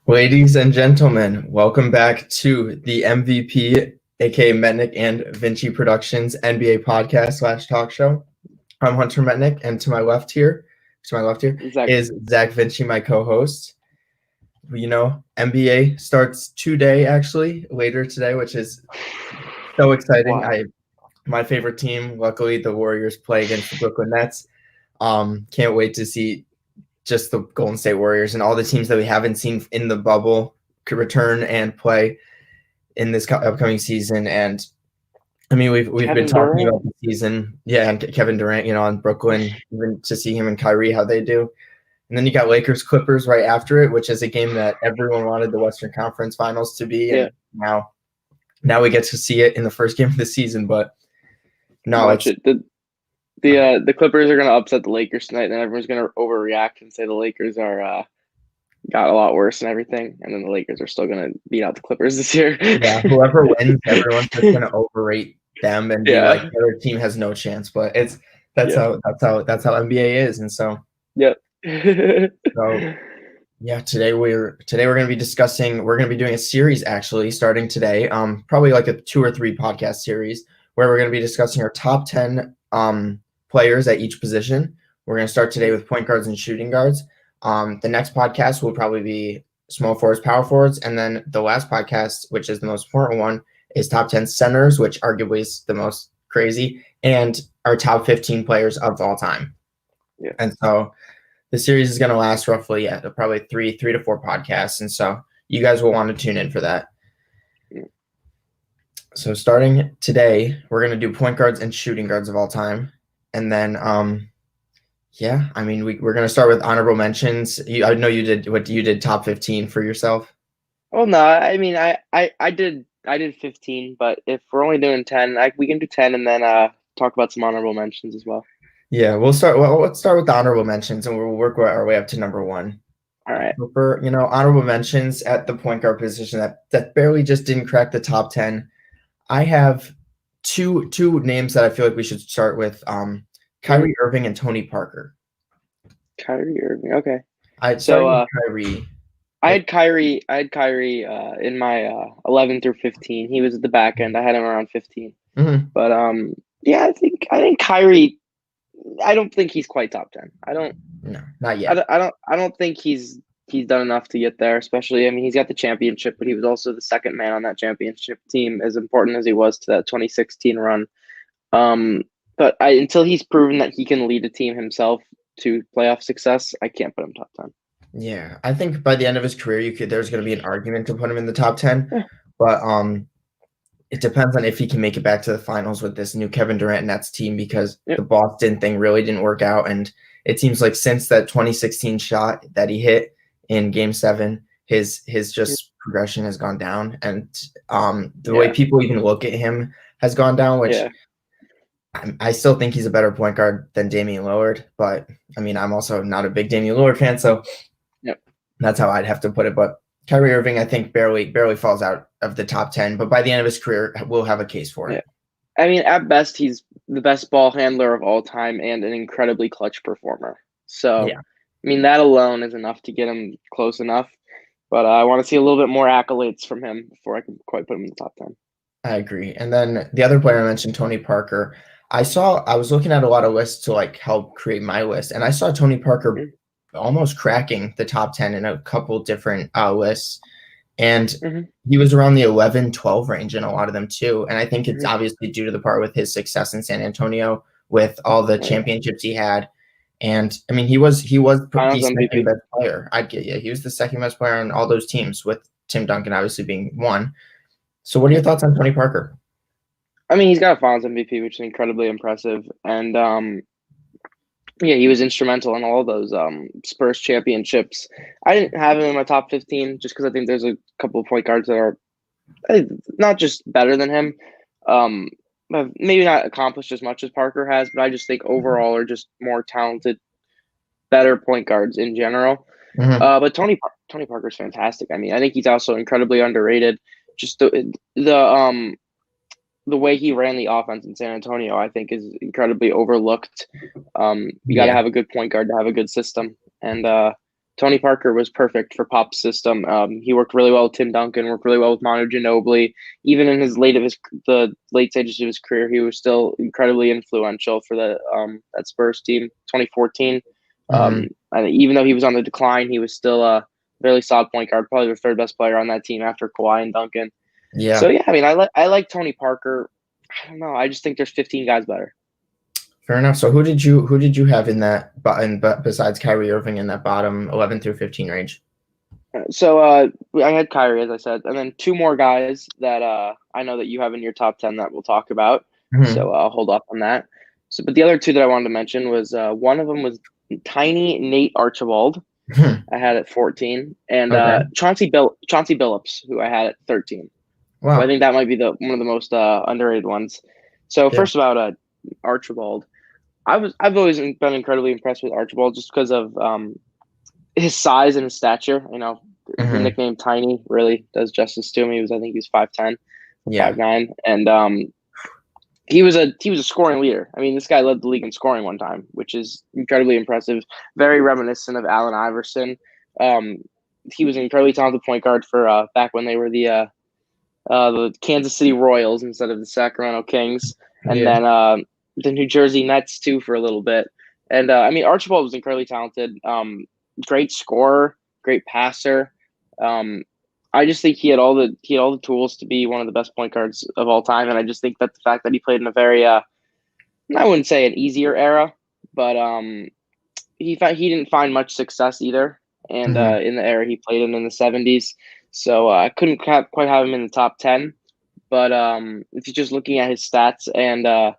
Ladies and gentlemen, welcome back to the M.V.P, aka Metnick and Vinci Productions NBA podcast / talk show. I'm Hunter Metnick, and to my left here is Zach Vinci, my co-host. You know, NBA starts today, actually, later today, which is so exciting. Wow. My favorite team, luckily, the Warriors play against the Brooklyn Nets. Can't wait to see just the Golden State Warriors and all the teams that we haven't seen in the bubble could return and play in this upcoming season. And I mean, we've been talking about the season, and Kevin Durant, on Brooklyn, even to see him and Kyrie, how they do. And then you got Lakers Clippers right after it, which is a game that everyone wanted the Western Conference Finals to be. And now we get to see it in the first game of the season. But no, The Clippers are going to upset the Lakers tonight, and then everyone's going to overreact and say the Lakers are got a lot worse and everything, and then the Lakers are still going to beat out the Clippers this year. Yeah, whoever wins, everyone's just going to overrate them and be like, the other team has no chance. But that's how NBA is, and so so yeah. Today we're going to be discussing. We're going to be doing a series actually starting today. Probably like a 2 or 3 podcast series where we're going to be discussing our top 10 players at each position. We're going to start today with point guards and shooting guards. The next podcast will probably be small forwards, power forwards, and then the last podcast, which is the most important one, is top 10 centers, which arguably is the most crazy, and our top 15 players of all time. Yeah. And so the series is going to last roughly, probably 3 to 4 podcasts, and so you guys will want to tune in for that. So starting today, we're going to do point guards and shooting guards of all time. And then, we're going to start with honorable mentions. I know you did top 15 for yourself. Well, no, I mean, I did 15, but if we're only doing 10, we can do 10 and then talk about some honorable mentions as well. Yeah, let's start with the honorable mentions and we'll work our way up to number 1. All right. So for, honorable mentions at the point guard position that barely just didn't crack the top 10. I have two names that I feel like we should start with. Kyrie Irving and Tony Parker. Kyrie Irving, okay. Kyrie. I had Kyrie in my 11 through 15. He was at the back end. I had him around 15. Mm-hmm. But I think Kyrie. I don't think he's quite top 10. No, not yet. I don't think he's done enough to get there, especially, I mean, he's got the championship, but he was also the second man on that championship team, as important as he was to that 2016 run. But until he's proven that he can lead a team himself to playoff success, I can't put him top 10. Yeah, I think by the end of his career, there's going to be an argument to put him in the top 10, but it depends on if he can make it back to the finals with this new Kevin Durant Nets team, because the Boston thing really didn't work out, and it seems like since that 2016 shot that he hit in Game 7, his just progression has gone down, and the way people even look at him has gone down, which I still think he's a better point guard than Damian Lillard, but I mean, I'm also not a big Damian Lillard fan, so that's how I'd have to put it. But Kyrie Irving, I think, barely falls out of the top 10, but by the end of his career, we'll have a case for it. I mean, at best, he's the best ball handler of all time and an incredibly clutch performer. So, I mean, that alone is enough to get him close enough. But I want to see a little bit more accolades from him before I can quite put him in the top 10. I agree. And then the other player I mentioned, Tony Parker. I was looking at a lot of lists to help create my list, and I saw Tony Parker almost cracking the top 10 in a couple different lists. And he was around the 11-12 range in a lot of them too. And I think it's obviously due to the part with his success in San Antonio with all the championships he had. And I mean, he was the second best player. He was the second best player on all those teams, with Tim Duncan obviously being one. So what are your thoughts on Tony Parker? I mean, he's got a Finals MVP, which is incredibly impressive. And he was instrumental in all those Spurs championships. I didn't have him in my top 15 just because I think there's a couple of point guards that are not just better than him, maybe not accomplished as much as Parker has, but I just think overall are just more talented, better point guards in general. But Tony Parker's fantastic. I mean, I think he's also incredibly underrated. Just the way he ran the offense in San Antonio, I think, is incredibly overlooked. You got to have a good point guard to have a good system. And Tony Parker was perfect for Pop's system. He worked really well with Tim Duncan, worked really well with Manu Ginobili. Even in the late stages of his career, he was still incredibly influential for that Spurs team, 2014. And even though he was on the decline, he was still a really solid point guard, probably the third best player on that team after Kawhi and Duncan. Yeah. So yeah, I mean, I like Tony Parker. I don't know. I just think there's 15 guys better. Fair enough. So who did you have in that besides Kyrie Irving in that bottom 11 through 15 range? So I had Kyrie, as I said, and then two more guys that I know that you have in your top 10 that we'll talk about. So I'll hold off on that. So, but the other two that I wanted to mention was one of them was tiny Nate Archibald. I had at 14, and Chauncey Billups, who I had at 13. Wow. So I think that might be one of the most underrated ones. So first about Archibald. I've always been incredibly impressed with Archibald just because of his size and his stature. You know, the nickname Tiny really does justice to him. I think he was 5'10", 5'9", and he was a scoring leader. I mean, this guy led the league in scoring one time, which is incredibly impressive. Very reminiscent of Allen Iverson. He was an incredibly talented point guard for back when they were the Kansas City Royals instead of the Sacramento Kings, and then the New Jersey Nets too for a little bit. And I mean, Archibald was incredibly talented. Great scorer, great passer. I just think he had all the tools to be one of the best point guards of all time. And I just think that the fact that he played in a very I wouldn't say an easier era, but he didn't find much success either. And in the era he played in the 70s. So I couldn't quite have him in the top 10. But if you're just looking at his stats and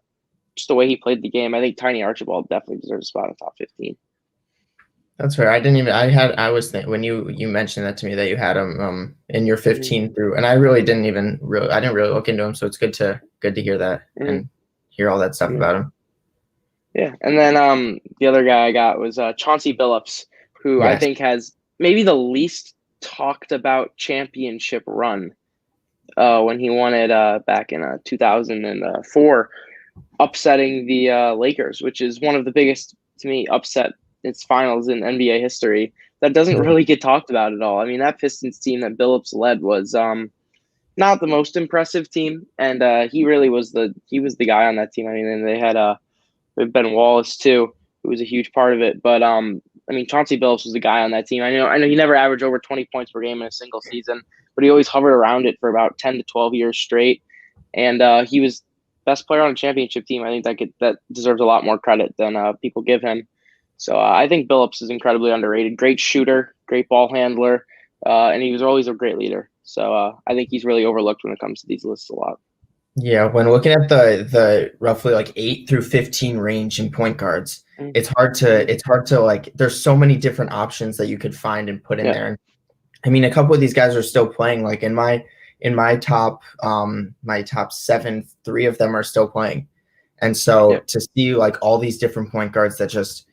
just the way he played the game, I think Tiny Archibald definitely deserves a spot in the top 15. That's fair. I was thinking when you mentioned that to me that you had him in your 15 through, and I didn't really look into him, so it's good to hear that and hear all that stuff about him. Yeah, and then the other guy I got was Chauncey Billups, who I think has maybe the least talked about championship run when he won it back in 2004, upsetting the Lakers, which is one of the biggest, to me, upset its finals in NBA history. That doesn't really get talked about at all. I mean, that Pistons team that Billups led was not the most impressive team, and he really was the guy on that team. I mean, and they had Ben Wallace too, who was a huge part of it. But I mean, Chauncey Billups was the guy on that team. I know he never averaged over 20 points per game in a single season, but he always hovered around it for about 10 to 12 years straight, and he was best player on a championship team. I think that deserves a lot more credit than people give him. So I think Billups is incredibly underrated. Great shooter, great ball handler, and he was always a great leader. So I think he's really overlooked when it comes to these lists a lot. Yeah, when looking at the roughly like 8 through 15 range in point guards, it's hard to like. There's so many different options that you could find and put in there. I mean, a couple of these guys are still playing. Like in my top 7, 3 of them are still playing, and so to see like all these different point guards that just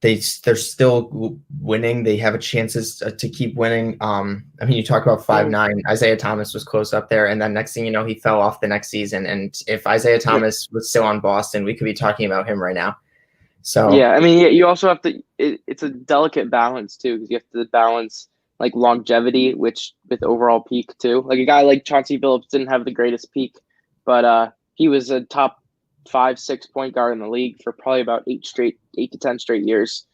they're still winning. They have a chances to keep winning. I mean, you talk about 5'9". Isaiah Thomas was close up there, and then next thing you know, he fell off the next season. And if Isaiah Thomas was still on Boston, we could be talking about him right now. So I mean, you also have to. It's a delicate balance too, because you have to balance like longevity, which with overall peak too. Like a guy like Chauncey Billups didn't have the greatest peak, but he was a top 5-6 point guard in the league for probably about 8 to 10 straight years.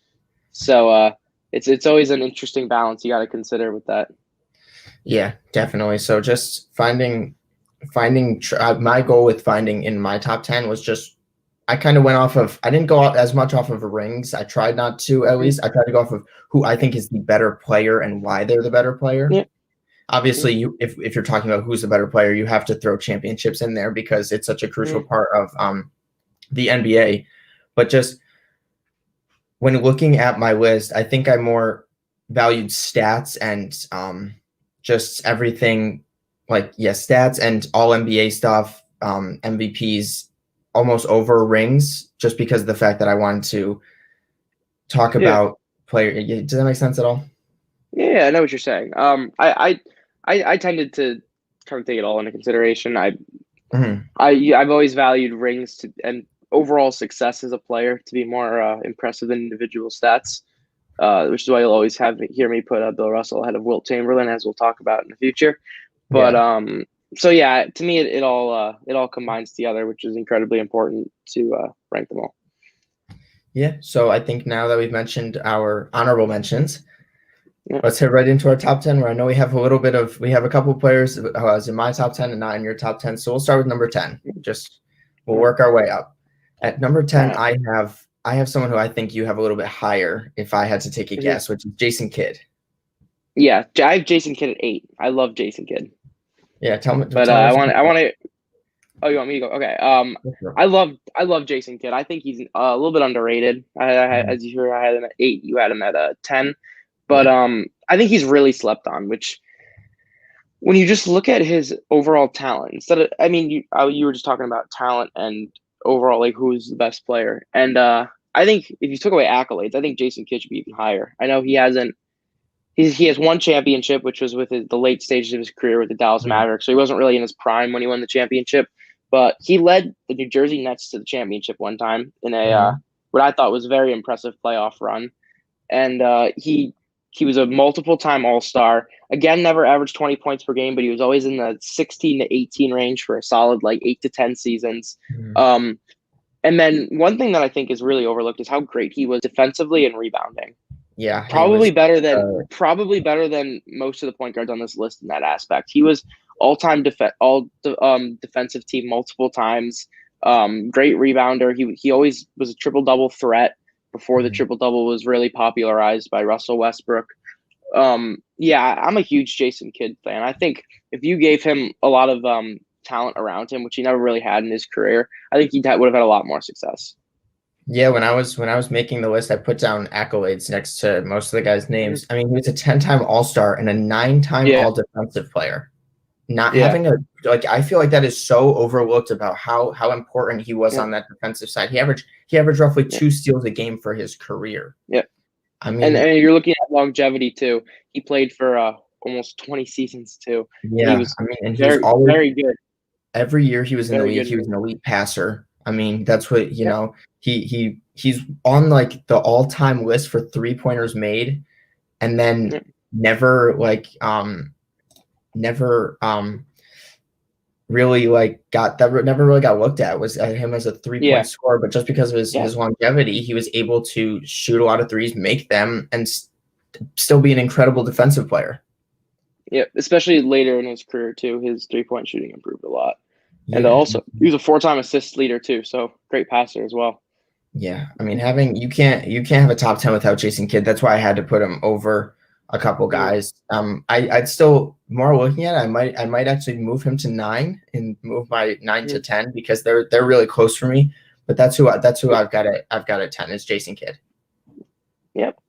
So it's always an interesting balance you got to consider with that. Yeah, definitely. So just finding my goal with finding in my top 10 was just I kind of went off of I didn't go as much off of rings. I tried not to, at least. I tried to go off of who I think is the better player and why they're the better player. Yeah. Obviously, if you're talking about who's the better player, you have to throw championships in there because it's such a crucial part of the NBA. But just when looking at my list, I think I more valued stats and just everything like stats and all NBA stuff, MVPs almost over rings, just because of the fact that I wanted to talk about player. Does that make sense at all? Yeah, I know what you're saying. I tended to try to take it all into consideration. I've always valued rings and overall success as a player to be more impressive than individual stats. which is why you'll always hear me put Bill Russell ahead of Wilt Chamberlain, as we'll talk about in the future. But so yeah, to me it all combines together, which is incredibly important to rank them all. Yeah. So I think now that we've mentioned our honorable mentions, let's head right into our top 10. Where I know we have a couple of players who was in my top 10 and not in your top 10. So we'll start with number 10. We'll work our way up. At number 10, I have someone who I think you have a little bit higher if I had to take a guess, which is Jason Kidd. Yeah, I have Jason Kidd at 8. I love Jason Kidd. Yeah, tell me. But I want to. Oh, you want me to go? Okay. I love Jason Kidd. I think he's a little bit underrated. As you heard, I had him at 8. You had him at 10. But I think he's really slept on. Which, when you just look at his overall talent, you were just talking about talent and overall, like, who's the best player. And I think if you took away accolades, I think Jason Kidd should be even higher. I know he hasn't. He has one championship, which was with the late stages of his career with the Dallas Mavericks. So he wasn't really in his prime when he won the championship. But he led the New Jersey Nets to the championship one time in what I thought was a very impressive playoff run. And he was a multiple-time All-Star. Again, never averaged 20 points per game, but he was always in the 16 to 18 range for a solid 8 to 10 seasons. And then one thing that I think is really overlooked is how great he was defensively and rebounding. Yeah, probably better than most of the point guards on this list in that aspect. He was all-time defensive team multiple times. Great rebounder. He always was a triple-double threat before the triple-double was really popularized by Russell Westbrook. Yeah, I'm a huge Jason Kidd fan. I think if you gave him a lot of talent around him, which he never really had in his career, I think he would have had a lot more success. Yeah, when I was making the list, I put down accolades next to most of the guys' names. I mean, he was a 10-time All-Star and a 9-time All-Defensive player. Having I feel like that is so overlooked about how important he was on that defensive side. He averaged roughly 2 steals a game for his career. Yeah. I mean, and you're looking at longevity too. He played for almost 20 seasons too. Yeah, and he was always very good. Every year he was in the league, he was an elite passer. I mean, that's what know. He's on the all-time list for 3-pointers made, and then never really got looked at was him as a 3-point scorer. But just because of his longevity, he was able to shoot a lot of threes, make them, and still be an incredible defensive player. Yeah, especially later in his career too. His 3-point shooting improved a lot. And also, he was a 4-time assist leader too, so great passer as well. Yeah, I mean, you can't have a top 10 without Jason Kidd. That's why I had to put him over a couple guys. I'd still more looking at it. I might actually move him to 9 and move my 9 to 10 because they're really close for me. But that's who I've got at 10 is Jason Kidd. Yep.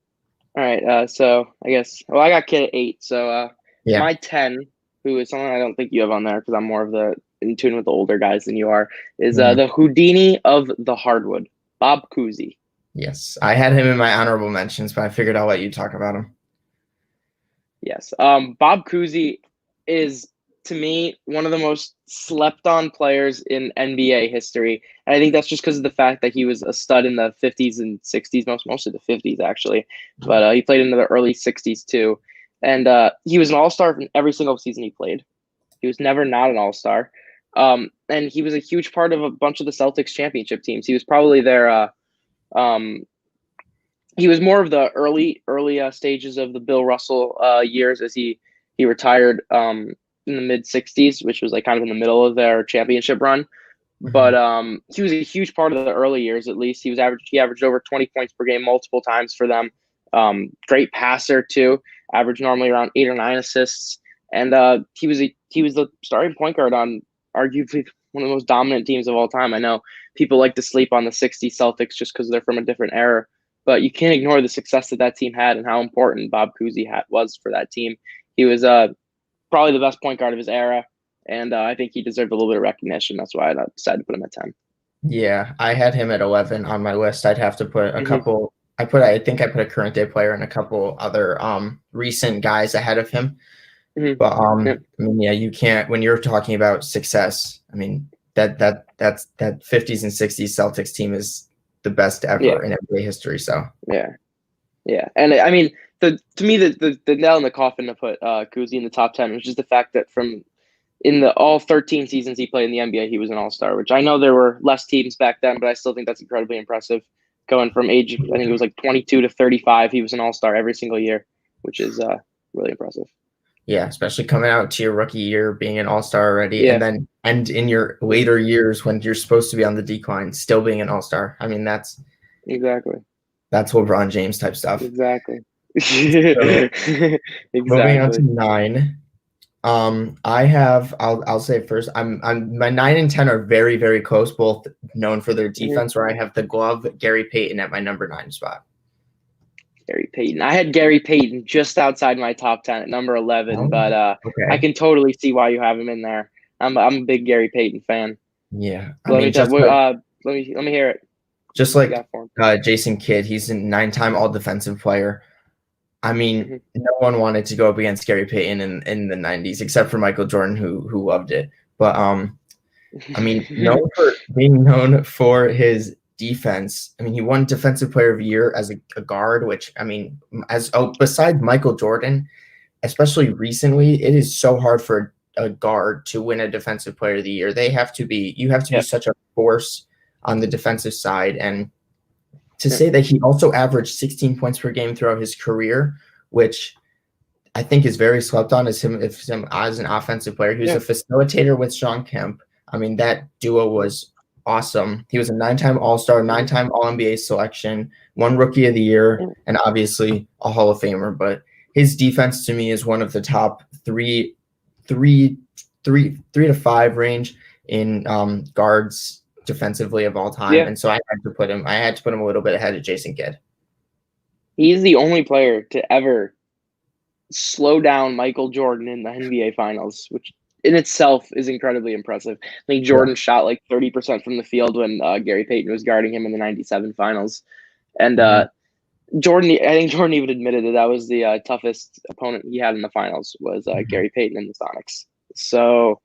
All right. So I guess I got Kidd at 8. So my 10, who is someone I don't think you have on there because I'm more of the in tune with the older guys than you are, is the Houdini of the Hardwood, Bob Cousy. Yes, I had him in my honorable mentions, but I figured I'll let you talk about him. Yes, Bob Cousy is, to me, one of the most slept-on players in NBA history, and I think that's just because of the fact that he was a stud in the 50s and 60s, mostly the 50s actually, but he played into the early 60s too, and he was an all-star in every single season he played. He was never not an all-star. And he was a huge part of a bunch of the Celtics championship teams. He was probably their he was more of the early stages of the Bill Russell years as he retired in the mid 60s, which was kind of in the middle of their championship run. But he was a huge part of the early years. At least he averaged over 20 points per game multiple times for them. Great passer too, averaged normally around 8 or 9 assists. And he was the starting point guard on arguably one of the most dominant teams of all time. I know people like to sleep on the 60s Celtics just because they're from a different era, but you can't ignore the success that team had and how important Bob Cousy was for that team. He was probably the best point guard of his era, and I think he deserved a little bit of recognition. That's why I decided to put him at 10. Yeah, I had him at 11 on my list. I'd have to put a couple. I think I put a current day player and a couple other recent guys ahead of him. But I mean, you can't, when you're talking about success, I mean, that 50s and 60s Celtics team is the best ever in NBA history. So Yeah, and I mean, to me, the nail in the coffin to put Cousy in the top 10 was just the fact that from in the all 13 seasons he played in the NBA, he was an all-star, which I know there were less teams back then, but I still think that's incredibly impressive. Going from age, I think it was like 22 to 35, he was an all-star every single year, which is really impressive. Yeah, especially coming out to your rookie year, being an all-star already, Yeah. and in your later years when you're supposed to be on the decline, still being an all-star. I mean, that's Exactly. LeBron James type stuff. Exactly. Moving on to Exactly. 9. I'll say first, I'm my 9 and 10 are very, very close, both known for their defense, where I have the glove Gary Payton at my number 9 spot. Gary Payton. I had Gary Payton just outside my top 10 at number 11, but Okay. I can totally see why you have him in there. I'm a big Gary Payton fan. Yeah. Let me hear it. Just like Jason Kidd, he's a 9-time all-defensive player. I mean, no one wanted to go up against Gary Payton in the 90s, except for Michael Jordan, who loved it. But I mean, known for his defense. I mean, he won Defensive Player of the Year as a guard, which I mean, besides Michael Jordan, especially recently, it is so hard for a guard to win a Defensive Player of the Year. You have to be such a force on the defensive side, and to say that he also averaged 16 points per game throughout his career, which I think is very slept on as him as an offensive player. He was a facilitator with Sean Kemp. I mean, that duo was awesome. He was a 9-time All-Star, 9-time All-NBA selection, 1 Rookie of the Year, and obviously a Hall of Famer. But his defense to me is one of the top 3 to 5 range in guards defensively of all time. And so I had to put him a little bit ahead of Jason Kidd. He's the only player to ever slow down Michael Jordan in the NBA Finals, which in itself is incredibly impressive. I think Jordan shot like 30% from the field when Gary Payton was guarding him in the 97 Finals. And I think Jordan even admitted that was the toughest opponent he had in the Finals was Gary Payton in the Sonics. So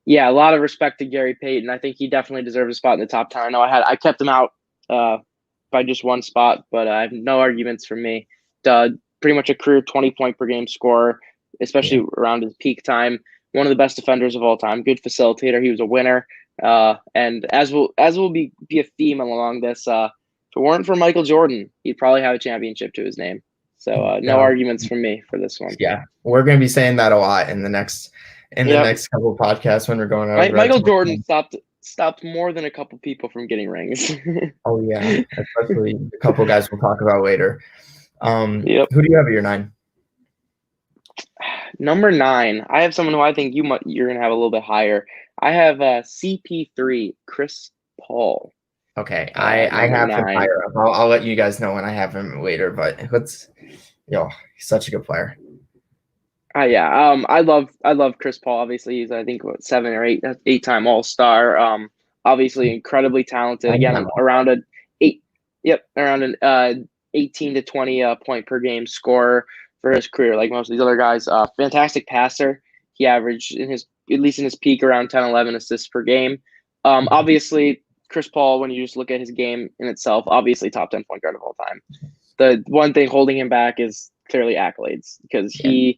yeah, a lot of respect to Gary Payton. I think he definitely deserves a spot in the top 10. I know I kept him out by just 1 spot, but I have no arguments from me. Pretty much a career 20-point per game scorer, especially around his peak time. One of the best defenders of all time. Good facilitator. He was a winner. And as will be a theme along this, if it weren't for Michael Jordan, he'd probably have a championship to his name. So no arguments from me for this one. Yeah, we're going to be saying that a lot in the next couple of podcasts when we're going over. Michael Jordan stopped more than a couple people from getting rings. Oh yeah, especially a couple guys we'll talk about later. Who do you have at your 9? Number 9, I have someone who I think you're gonna have a little bit higher. I have CP3, Chris Paul. Okay, I have him higher up. I'll let you guys know when I have him later. But he's such a good player. I love Chris Paul. Obviously, he's I think 7 or 8-time All-Star. Obviously, incredibly talented. Again, around an 18 to 20 point per game scorer for his career, like most of these other guys. Fantastic passer. He averaged at least in his peak around 10, 11 assists per game. Obviously, Chris Paul, when you just look at his game in itself, obviously top 10 point guard of all time. The one thing holding him back is clearly accolades because he's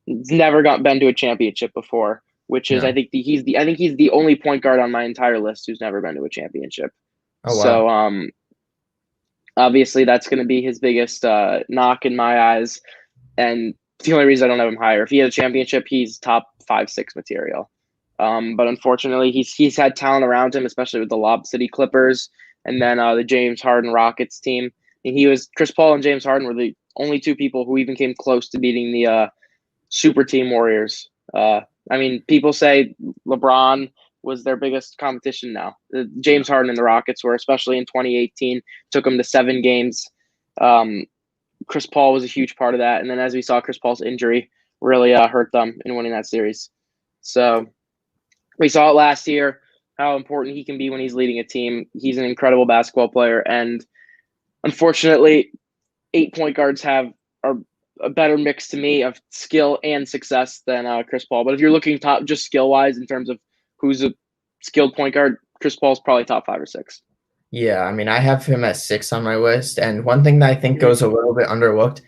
never been to a championship before, which is I think he's the only point guard on my entire list who's never been to a championship. Oh, wow. So obviously that's going to be his biggest knock in my eyes, and the only reason I don't have him higher. If he had a championship, he's top 5-6 material. But unfortunately, he's had talent around him, especially with the Lob City Clippers and then the James Harden Rockets team. And Chris Paul and James Harden were the only 2 people who even came close to beating the super team Warriors. I mean, people say LeBron was their biggest competition now. James Harden and the Rockets were, especially in 2018, took them to 7 games. Chris Paul was a huge part of that. And then as we saw, Chris Paul's injury really hurt them in winning that series. So we saw it last year, how important he can be when he's leading a team. He's an incredible basketball player. And unfortunately, 8 point guards are a better mix to me of skill and success than Chris Paul. But if you're looking top just skill wise in terms of who's a skilled point guard, Chris Paul's probably top 5 or 6. Yeah, I mean, I have him at 6 on my list, and one thing that I think goes a little bit underlooked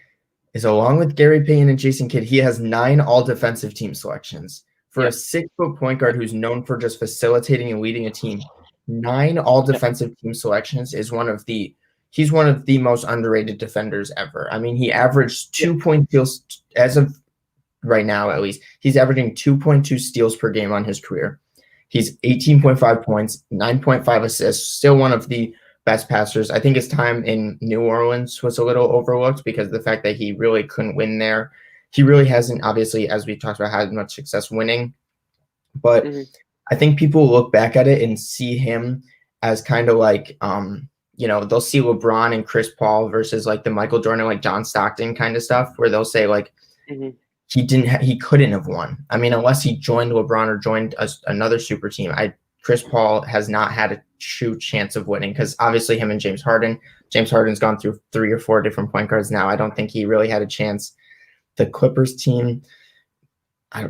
is along with Gary Payton and Jason Kidd, he has 9 all-defensive team selections. For a 6-foot point guard who's known for just facilitating and leading a team, 9 all-defensive team selections is he's one of the most underrated defenders ever. I mean, he averaged 2 steals as of right now, at least. He's averaging 2.2 steals per game on his career. He's 18.5 points, 9.5 assists, still one of the best passers. I think his time in New Orleans was a little overlooked because of the fact that he really couldn't win there. He really hasn't, obviously, as we talked about, had much success winning. But I think people look back at it and see him as kind of like, they'll see LeBron and Chris Paul versus like the Michael Jordan, like John Stockton kind of stuff, where they'll say like, he couldn't have won. I mean, unless he joined LeBron or joined another super team, Chris Paul has not had a true chance of winning because obviously him and James Harden's gone through 3 or 4 different point guards now. I don't think he really had a chance. The Clippers team,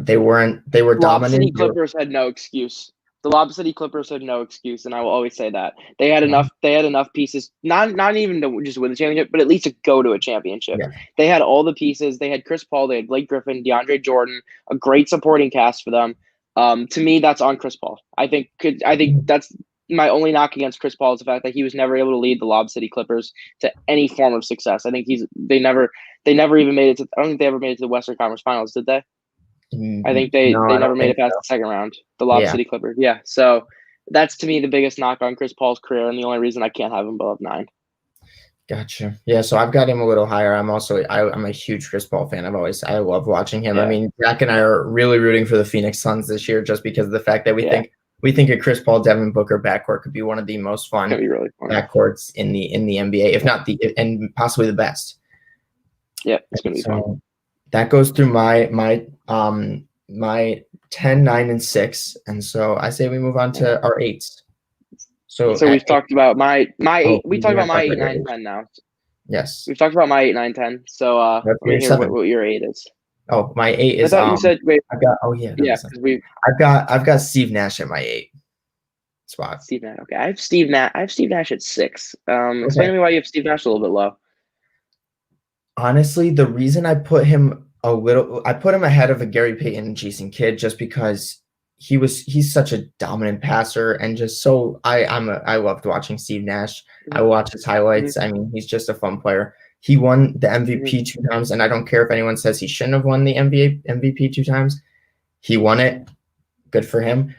they were dominant. City Clippers had no excuse. The Lob City Clippers had no excuse, and I will always say that they had enough. They had enough pieces, not even to just win the championship, but at least to go to a championship. Yeah. They had all the pieces. They had Chris Paul. They had Blake Griffin, DeAndre Jordan, a great supporting cast for them. To me, that's on Chris Paul. I think that's my only knock against Chris Paul is the fact that he was never able to lead the Lob City Clippers to any form of success. I think they never even made it to. I don't think they ever made it to the Western Conference Finals, did they? I think they never made it past the second round. The Lob City Clippers. Yeah. So that's to me the biggest knock on Chris Paul's career and the only reason I can't have him above 9. Gotcha. Yeah, so I've got him a little higher. I'm a huge Chris Paul fan. I love watching him. Yeah. I mean, Jack and I are really rooting for the Phoenix Suns this year just because of the fact that we think a Chris Paul Devin Booker backcourt could be one of the most fun backcourts in the NBA, if not and possibly the best. Yeah, it's gonna be fun. That goes through my 10, 9, and 6, and so I say we move on to our 8s. So we've talked about my 8. We talked about my 8, 9, 10 now. Yes, we've talked about my 8, 9, 10. So let me hear what your 8 is. Oh, my 8 is. I thought you said wait. I've got. Oh yeah. Yeah, I've got Steve Nash at my 8 spot. Steve Nash. Okay, I have Steve Nash at 6. Explain to me why you have Steve Nash a little bit low. Honestly, the reason I put him ahead of a Gary Payton and Jason Kidd just because he's such a dominant passer and just so I loved watching Steve Nash. I watch his highlights. I mean, he's just a fun player. He won the MVP 2 times, and I don't care if anyone says he shouldn't have won the MVP 2 times. He won it. Good for him.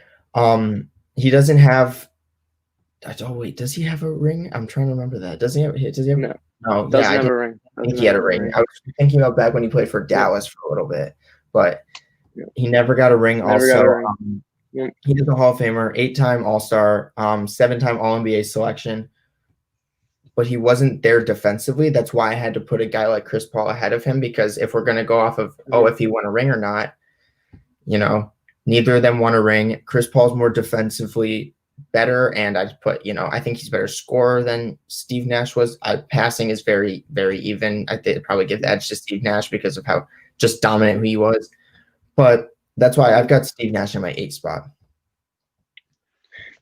He doesn't have. Oh wait, does he have a ring? I'm trying to remember that. Does he have? No, doesn't have a ring. I think he had a ring. I was thinking about back when he played for Dallas for a little bit, but he never got a ring. He is a Hall of Famer, 8-time All-Star, 7-time All-NBA selection, but he wasn't there defensively. That's why I had to put a guy like Chris Paul ahead of him because if we're going to go off of, if he won a ring or not, neither of them won a ring. Chris Paul's more defensively better, and I think he's a better scorer than Steve Nash was. Passing is very, very even. I think I'd probably give the edge to Steve Nash because of how just dominant he was. But that's why I've got Steve Nash in my 8 spot.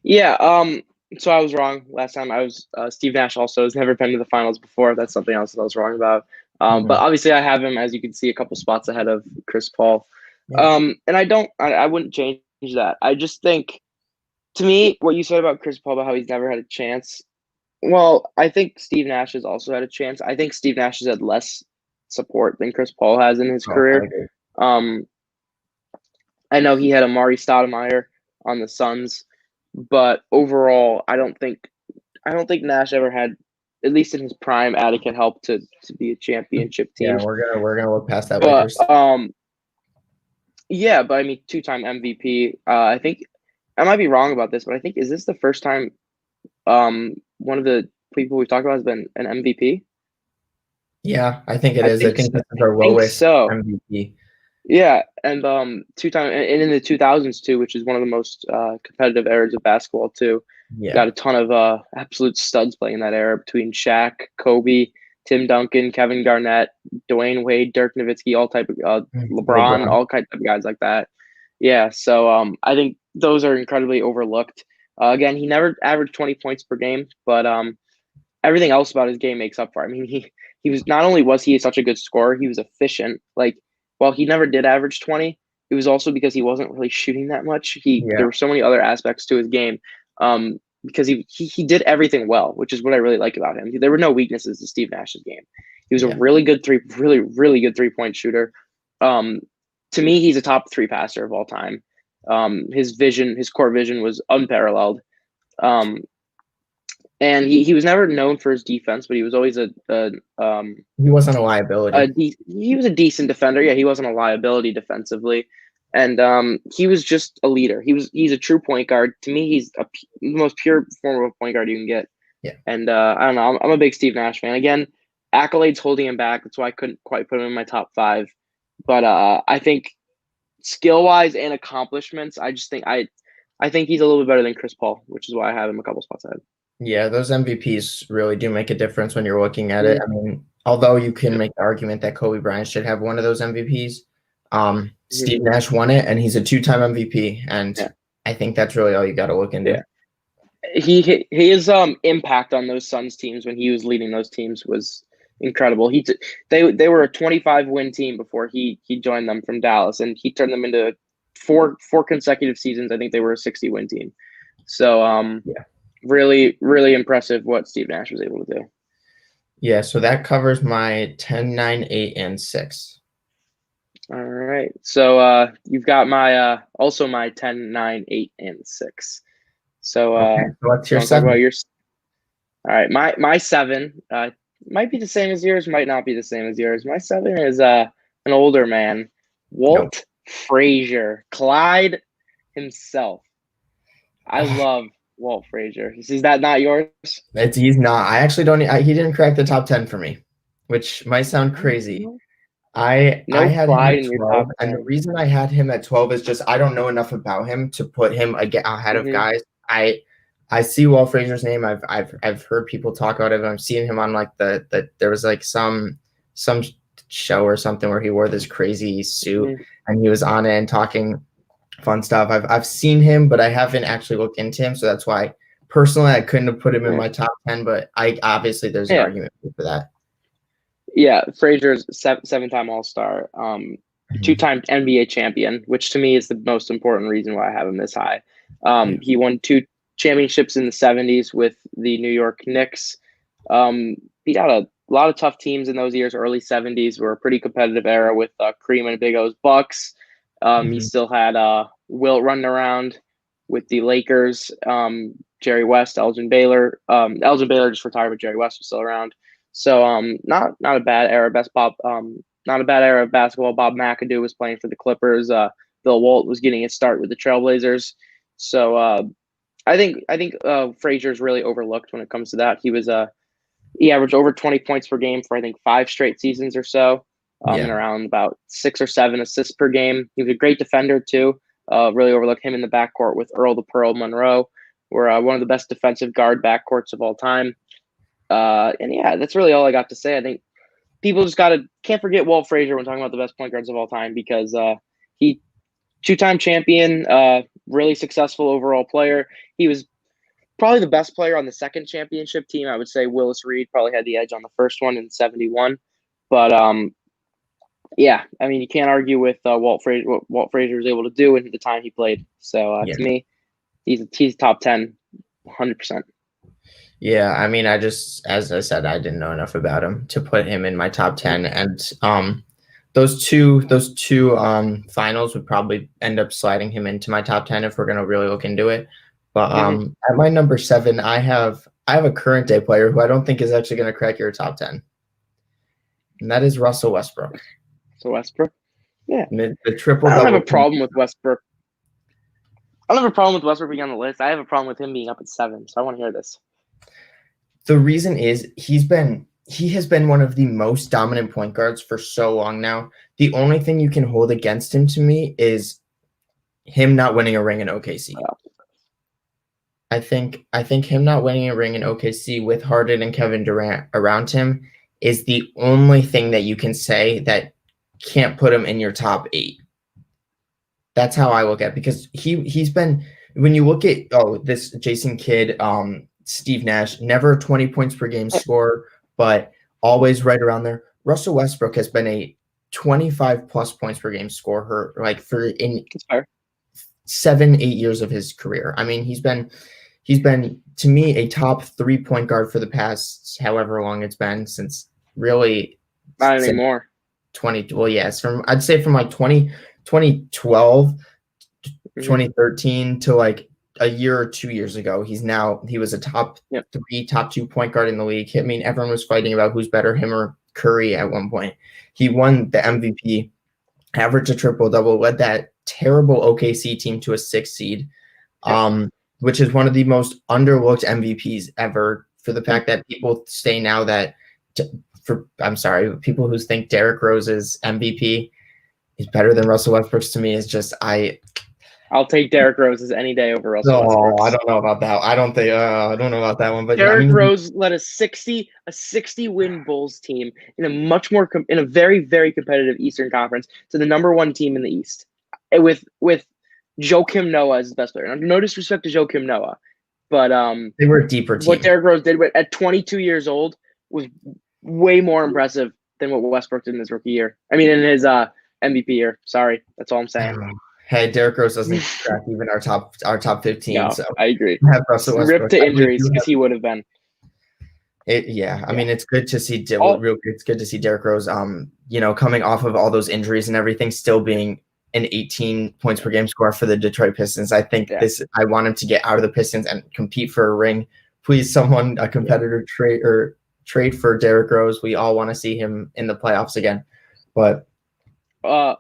Yeah, so I was wrong last time. I was Steve Nash also has never been to the finals before. That's something else that I was wrong about. But obviously I have him, as you can see, a couple spots ahead of Chris Paul. Yeah. And I wouldn't change that. I just think, to me, what you said about Chris Paul, about how he's never had a chance, well, I think Steve Nash has also had a chance. I think Steve Nash has had less support than Chris Paul has in his career. I know he had Amari Stoudemire on the Suns, but overall, I don't think Nash ever had, at least in his prime, adequate help to be a championship team. Yeah, we're gonna look past that. But but I mean, 2-time MVP. I think I might be wrong about this, but I think is this the first time one of the people we've talked about has been an MVP? Yeah, I think it is. I think this is our lowest MVP. Yeah, and 2-time, and in the 2000s too, which is one of the most competitive eras of basketball too. Yeah. Got a ton of absolute studs playing in that era between Shaq, Kobe, Tim Duncan, Kevin Garnett, Dwayne Wade, Dirk Nowitzki, all type of LeBron, all kinds of guys like that. Yeah, so I think those are incredibly overlooked. Again, he never averaged 20 points per game, but everything else about his game makes up for it. I mean, he was not only was he such a good scorer, he was efficient. Like, while he never did average 20, it was also because he wasn't really shooting that much. There were so many other aspects to his game. Because he did everything well, which is what I really like about him. There were no weaknesses to Steve Nash's game. He was a really good really good 3-point shooter. To me, he's a top 3 passer of all time. His court vision was unparalleled. And he was never known for his defense, but he was always he wasn't a liability. He was a decent defender. Yeah, he wasn't a liability defensively. And he was just a leader. He's a true point guard. To me, he's the most pure form of a point guard you can get. Yeah. And I don't know. I'm a big Steve Nash fan. Again, accolades holding him back. That's why I couldn't quite put him in my top 5. But I think skill-wise and accomplishments, I think he's a little bit better than Chris Paul, which is why I have him a couple spots ahead. Yeah, those MVPs really do make a difference when you're looking at it. I mean, although you can make the argument that Kobe Bryant should have one of those MVPs, Steve Nash won it, and he's a 2-time MVP, and I think that's really all you got to look into. Yeah. His impact on those Suns teams when he was leading those teams was incredible. They were a 25-win team before he joined them from Dallas, and he turned them into four consecutive seasons. I think they were a 60-win team. So really, really impressive what Steve Nash was able to do. Yeah, so that covers my 10, 9, 8, and 6. All right. So you've got my also my 10, 9, 8, and 6. So what's your 7? All right, my 7 might be the same as yours, might not be the same as yours. My 7 is an older man, Walt Frazier, Clyde himself. I love Walt Frazier. Is that not yours? He's not. I actually don't. He didn't crack the top 10 for me, which might sound crazy. I had him at 12, and the reason I had him at 12 is just I don't know enough about him to put him ahead of guys. I see Walt Frazier's name. I've heard people talk about it. I've seen him on like there was like some show or something where he wore this crazy suit and he was on it and talking fun stuff. I've seen him, but I haven't actually looked into him, so that's why personally I couldn't have put him in my top 10. But I obviously there's an argument for that. Yeah, Frazier's 7-time All-Star, 2-time NBA champion, which to me is the most important reason why I have him this high. He won 2 championships in the 70s with the New York Knicks. He got a lot of tough teams in those years. Early 70s were a pretty competitive era with Kareem and Big O's Bucks. He still had Wilt running around with the Lakers, Jerry West, Elgin Baylor. Elgin Baylor just retired, but Jerry West was still around. So not a bad era. Not a bad era of basketball. Bob McAdoo was playing for the Clippers. Bill Walt was getting his start with the Trailblazers. So I think Frazier's really overlooked when it comes to that. He averaged over 20 points per game for I think 5 straight seasons or so, and around about 6 or 7 assists per game. He was a great defender too. Really overlooked him in the backcourt with Earl the Pearl Monroe. We're one of the best defensive guard backcourts of all time. And yeah, that's really all I got to say. I think people just can't forget Walt Frazier when talking about the best point guards of all time because he 2-time champion, really successful overall player. He was probably the best player on the second championship team. I would say Willis Reed probably had the edge on the first one in 71. But yeah, I mean, you can't argue with Walt Frazier, what Walt Frazier was able to do in the time he played. So to me, he's top 10, 100%. Yeah, I mean, as I said, I didn't know enough about him to put him in my top 10, and those two finals would probably end up sliding him into my top 10 if we're gonna really look into it. But at my number 7, I have a current day player who I don't think is actually gonna crack your top 10, and that is Russell Westbrook. So Westbrook, yeah, the triple. I don't have a problem with Westbrook. I don't have a problem with Westbrook being on the list. I have a problem with him being up at 7. So I want to hear this. The reason is he has been one of the most dominant point guards for so long now. The only thing you can hold against him to me is him not winning a ring in OKC. Wow. I think him not winning a ring in OKC with Harden and Kevin Durant around him is the only thing that you can say that can't put him in your top 8. That's how I look at it, because he's been when you look at this Jason Kidd, Steve Nash, never 20 points per game scorer, but always right around there. Russell Westbrook has been a 25 plus points per game scorer like for in 7-8 years of his career. I mean, he's been to me a top 3-point guard for the past however long it's been since really not anymore. 20 well yes I'd say from like 2012 2013 to like a year or 2 years ago. He was a top 3 top 2 point guard in the league. I mean, everyone was fighting about who's better, him or Curry at one point. He won the MVP, averaged a triple-double, led that terrible OKC team to a 6th seed, which is one of the most underlooked MVPs ever, for the fact that people say now that people who think Derrick Rose's MVP is better than Russell Westbrook's, to me is just I'll take Derrick Rose's any day over Russell Westbrook. I don't know about that. I don't know about that one. But Derrick Rose led a 60 win Bulls team in a very, very competitive Eastern Conference to the number 1 team in the East, with Joakim Noah as the best player. No disrespect to Joakim Noah, but they were a deeper team. What Derrick Rose did at 22 years old was way more impressive than what Westbrook did in his rookie year. I mean, in his MVP year. Sorry, that's all I'm saying. Hey, Derrick Rose doesn't crack even our top 15. No, so I agree. Have Russell Westbrook. Ripped to injuries because he would have been. I mean, it's good to see. It's good to see Derrick Rose. Coming off of all those injuries and everything, still being an 18 points per game scorer for the Detroit Pistons. I think I want him to get out of the Pistons and compete for a ring. Please, a competitor trade for Derrick Rose. We all want to see him in the playoffs again. But all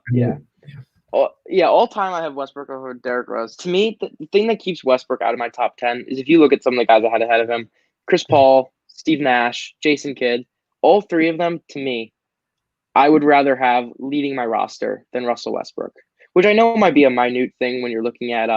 time I have Westbrook over Derrick Rose. To me, the thing that keeps Westbrook out of my top 10 is if you look at some of the guys I had ahead of him, Chris Paul, Steve Nash, Jason Kidd, all 3 of them, to me, I would rather have leading my roster than Russell Westbrook, which I know might be a minute thing when you're looking at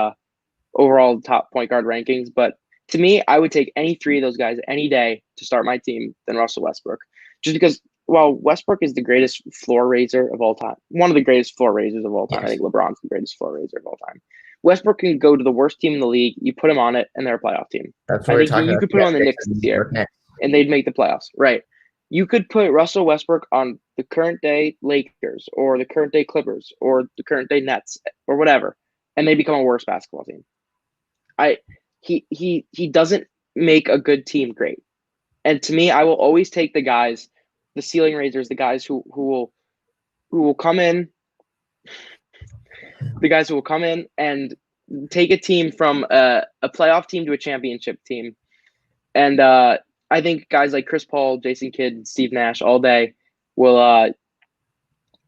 overall top point guard rankings. But to me, I would take any 3 of those guys any day to start my team than Russell Westbrook, just because while Westbrook is the greatest floor raiser of all time, one of the greatest floor raisers of all time, I think LeBron's the greatest floor raiser of all time. Westbrook can go to the worst team in the league. You put him on it, and they're a playoff team. That's what you could put on the Knicks this year, and they'd make the playoffs. Right. You could put Russell Westbrook on the current day Lakers or the current day Clippers or the current day Nets or whatever, and they become a worse basketball team. He doesn't make a good team great. And to me, I will always take the guys, the ceiling raisers, the guys who will come in, and take a team from a playoff team to a championship team. And I think guys like Chris Paul, Jason Kidd, Steve Nash all day will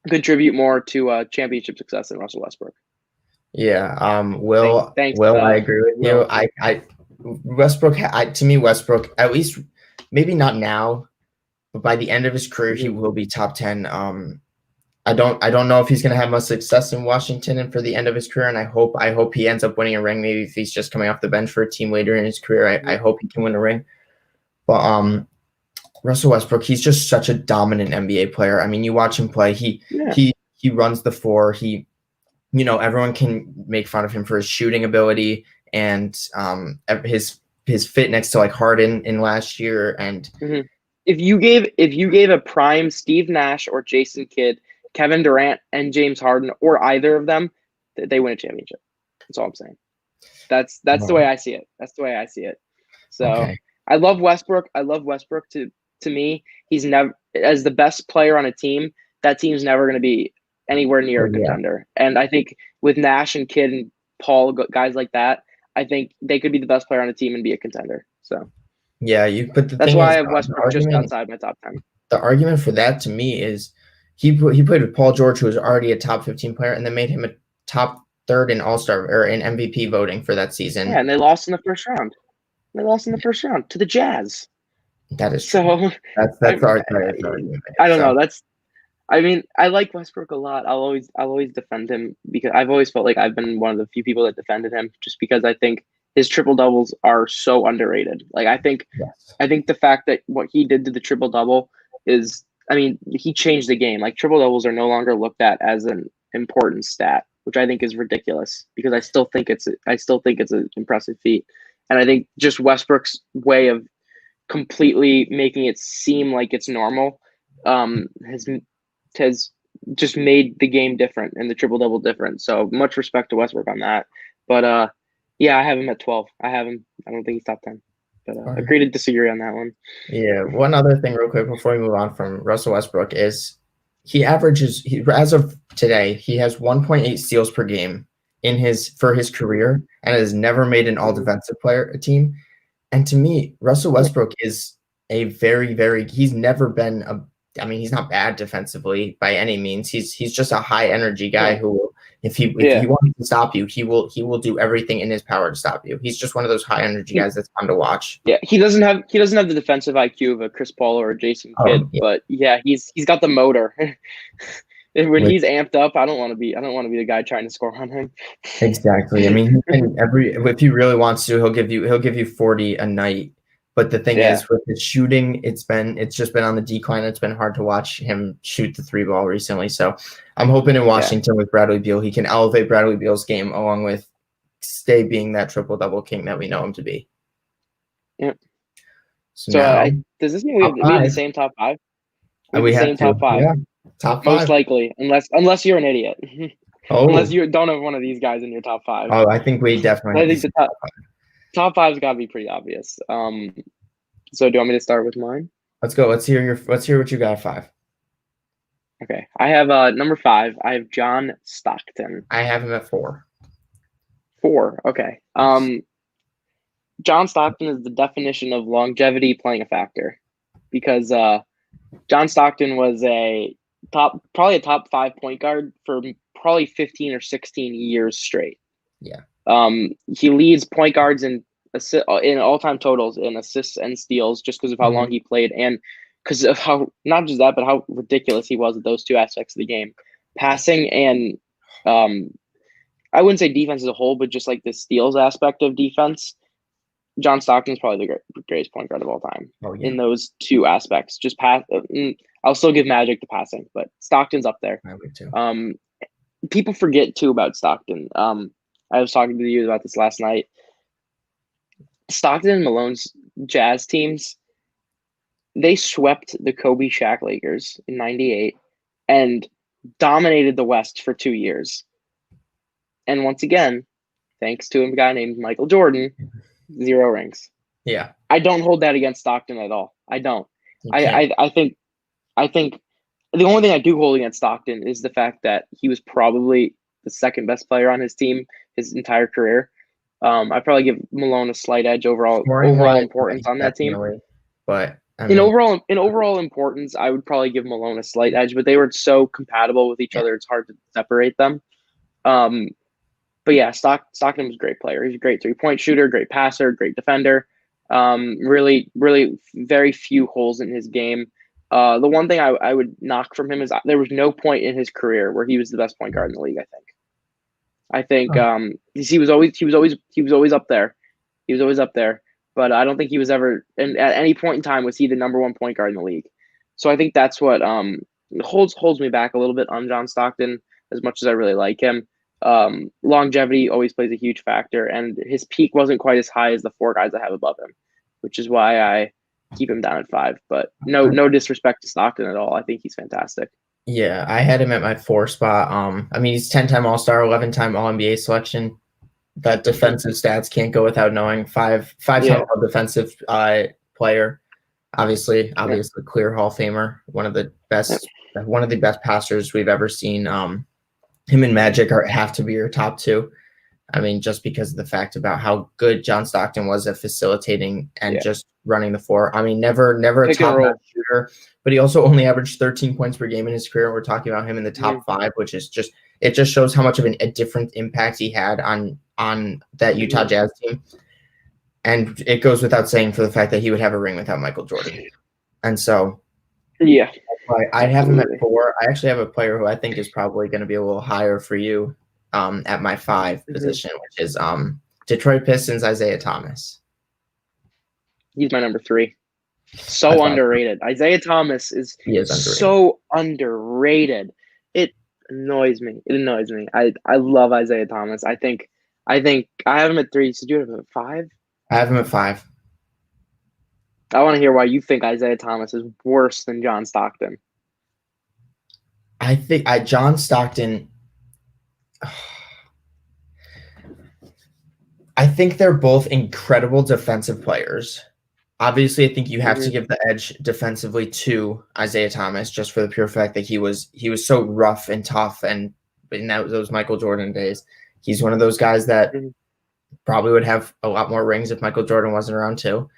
contribute more to championship success than Russell Westbrook. Yeah. Thanks, I agree with you. To me, Westbrook, at least maybe not now, but by the end of his career, he will be top 10. I don't know if he's going to have much success in Washington and for the end of his career, and I hope he ends up winning a ring. Maybe if he's just coming off the bench for a team later in his career, I hope he can win a ring. But Russell Westbrook, he's just such a dominant NBA player. I mean, you watch him play. He runs the floor. Everyone can make fun of him for his shooting ability and his fit next to like Harden in last year. And if you gave a prime Steve Nash or Jason Kidd, Kevin Durant and James Harden, or either of them, they win a championship. That's all I'm saying. That's the way I see it. That's the way I see it. So okay. I love Westbrook. To me, he's never, as the best player on a team, that team's never going to be anywhere near a contender. And I think with Nash and Kidd and Paul, guys like that, I think they could be the best player on a team and be a contender. So that's why I have Westbrook just outside my top 10. The argument for that to me is he played with Paul George, who was already a top 15 player, and then made him a top 3rd in All-Star or in MVP voting for that season. Yeah, and they lost in the first round. To the Jazz. That is true. That's our argument. I don't know. I like Westbrook a lot. I'll always defend him because I've always felt like I've been one of the few people that defended him just because I think his triple doubles are so underrated. Like I think the fact that what he did to the triple double is, he changed the game. Like triple doubles are no longer looked at as an important stat which I think is ridiculous because I still think it's an impressive feat. And I think just Westbrook's way of completely making it seem like it's normal has just made the game different and the triple-double different. So much respect to Westbrook on that. But yeah, I have him at 12. I don't think he's top 10. But agree to disagree on that one. Yeah, one other thing real quick before we move on from Russell Westbrook is as of today, he has 1.8 steals per game for his career and has never made an all-defensive player team. And to me, Russell Westbrook is a he's never been he's not bad defensively by any means. He's just a high energy guy who if he wants to stop you, he will do everything in his power to stop you. He's just one of those high energy guys that's fun to watch. Yeah, he doesn't have the defensive IQ of a Chris Paul or a Jason Kidd, but yeah, he's got the motor. When he's amped up, I don't want to be the guy trying to score on him. Exactly. I mean, if he really wants to, he'll give you 40 a night. But the thing is, with his shooting, it's just been on the decline. It's been hard to watch him shoot the 3-ball recently. So I'm hoping in Washington with Bradley Beal, he can elevate Bradley Beal's game along with stay being that triple-double king that we know him to be. Yep. So does this mean we have the same top 5? We have top 5. Yeah. Top 5. Most likely, unless you're an idiot. Unless you don't have one of these guys in your top 5. Oh, I think we definitely. I think the top 5's got to be pretty obvious. So do you want me to start with mine? Let's go. Let's hear what you got at 5. Okay, I have number 5. I have John Stockton. I have him at 4. 4. Okay. John Stockton is the definition of longevity playing a factor, because John Stockton was probably a top 5 point guard for probably 15 or 16 years straight. Yeah. He leads point guards in all-time totals in assists and steals just because of how long he played and because of how not just that, but how ridiculous he was at those two aspects of the game, passing and I wouldn't say defense as a whole, but just like the steals aspect of defense. John Stockton's probably the greatest point guard of all time in those two aspects. Just pass. I'll still give Magic the passing, but Stockton's up there. I would too. People forget too about Stockton. I was talking to you about this last night. Stockton and Malone's Jazz teams, they swept the Kobe Shaq Lakers in '98 and dominated the West for 2 years. And once again, thanks to a guy named Michael Jordan, 0 rings. Yeah. I don't hold that against Stockton at all. I don't. I think the only thing I do hold against Stockton is the fact that he was probably the second best player on his team his entire career. I'd probably give Malone a slight edge overall importance on that team. But in overall importance, I would probably give Malone a slight edge, but they were so compatible with each other, it's hard to separate them. But yeah, Stockton was a great player. He's a great 3-point shooter, great passer, great defender. Really, really very few holes in his game. The one thing I would knock from him is there was no point in his career where he was the best point guard in the league. I think he was always up there. He was always up there, but I don't think he was ever. And at any point in time, was he the number 1 point guard in the league? So I think that's what holds me back a little bit on John Stockton. As much as I really like him, longevity always plays a huge factor, and his peak wasn't quite as high as the 4 guys I have above him, which is why I keep him down at 5. But no disrespect to Stockton at all. I think he's fantastic. Yeah, I had him at my 4 spot. He's 10-time All-Star, 11-time All-NBA selection. That defensive stats can't go without knowing. Five-time defensive player. Obviously, clear Hall of Famer. One of the best passers we've ever seen. Him and Magic have to be your top 2. Just because of the fact about how good John Stockton was at facilitating and just running the floor. Never a top shooter, but he also only averaged 13 points per game in his career. We're talking about him in the top 5, which is it just shows how much of a different impact he had on that Utah Jazz team. And it goes without saying for the fact that he would have a ring without Michael Jordan. And so, yeah, I have him at 4. I actually have a player who I think is probably going to be a little higher for you. At my 5 position, which is Detroit Pistons, Isaiah Thomas. He's my number 3. So underrated. Isaiah Thomas is so underrated. annoys me. It annoys me. I love Isaiah Thomas. I think I have him at 3. So do you have him at 5? I have him at 5. I want to hear why you think Isaiah Thomas is worse than John Stockton. I think John Stockton. I think they're both incredible defensive players. Obviously, I think you have to give the edge defensively to Isaiah Thomas just for the pure fact that he was so rough and tough, and in those Michael Jordan days, he's one of those guys that probably would have a lot more rings if Michael Jordan wasn't around too.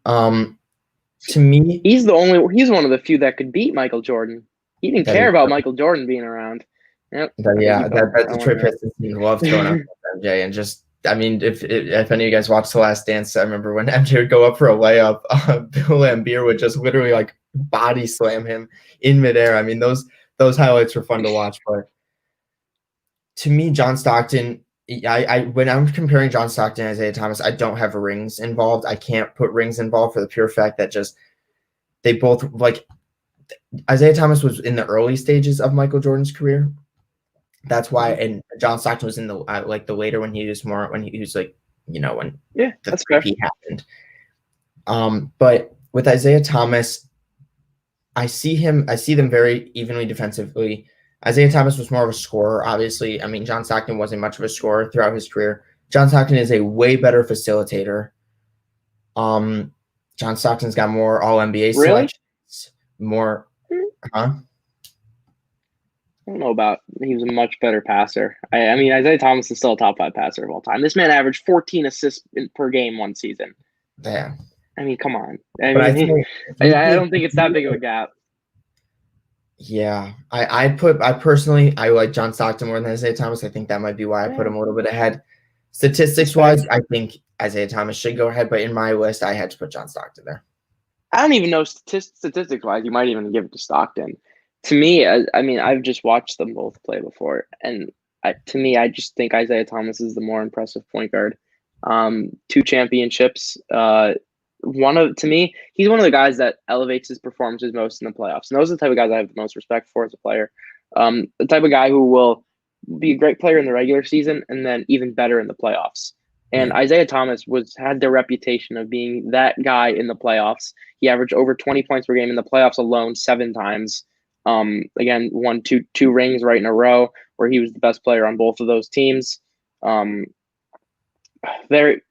To me, he's one of the few that could beat Michael Jordan. He didn't care about Michael Jordan being around. Yep. That Detroit Pistons team loved going up with MJ, and just, I mean, if any of you guys watched The Last Dance, I remember when MJ would go up for a layup, Bill Laimbeer would just literally like body slam him in midair. I mean, those highlights were fun to watch. But to me, John Stockton, when I'm comparing John Stockton and Isaiah Thomas, I don't have rings involved. I can't put rings involved for the pure fact that just they both, like, Isaiah Thomas was in the early stages of Michael Jordan's career. That's why, and John Stockton was in the the later when he was like, when that's fair. He happened. But with Isaiah Thomas, I see them very evenly defensively. Isaiah Thomas was more of a scorer, obviously. I mean, John Stockton wasn't much of a scorer throughout his career. John Stockton is a way better facilitator. John Stockton's got more All-NBA selections. More, I don't know about. He was a much better passer. I mean, Isaiah Thomas is still a top 5 passer of all time. This man averaged 14 assists per game one season. Yeah. I mean, come on. I don't think it's that big of a gap. Yeah, I personally like John Stockton more than Isaiah Thomas. I think that might be why I put him a little bit ahead. Statistics wise, I think Isaiah Thomas should go ahead, but in my list, I had to put John Stockton there. I don't even know statistics wise. You might even give it to Stockton. To me, I mean, I've just watched them both play before, and to me, I just think Isaiah Thomas is the more impressive point guard. 2 championships. To me, he's one of the guys that elevates his performances most in the playoffs. And those are the type of guys I have the most respect for as a player. The type of guy who will be a great player in the regular season and then even better in the playoffs. And Isaiah Thomas had the reputation of being that guy in the playoffs. He averaged over 20 points per game in the playoffs alone 7 times. Again, won two rings right in a row where he was the best player on both of those teams. I'm a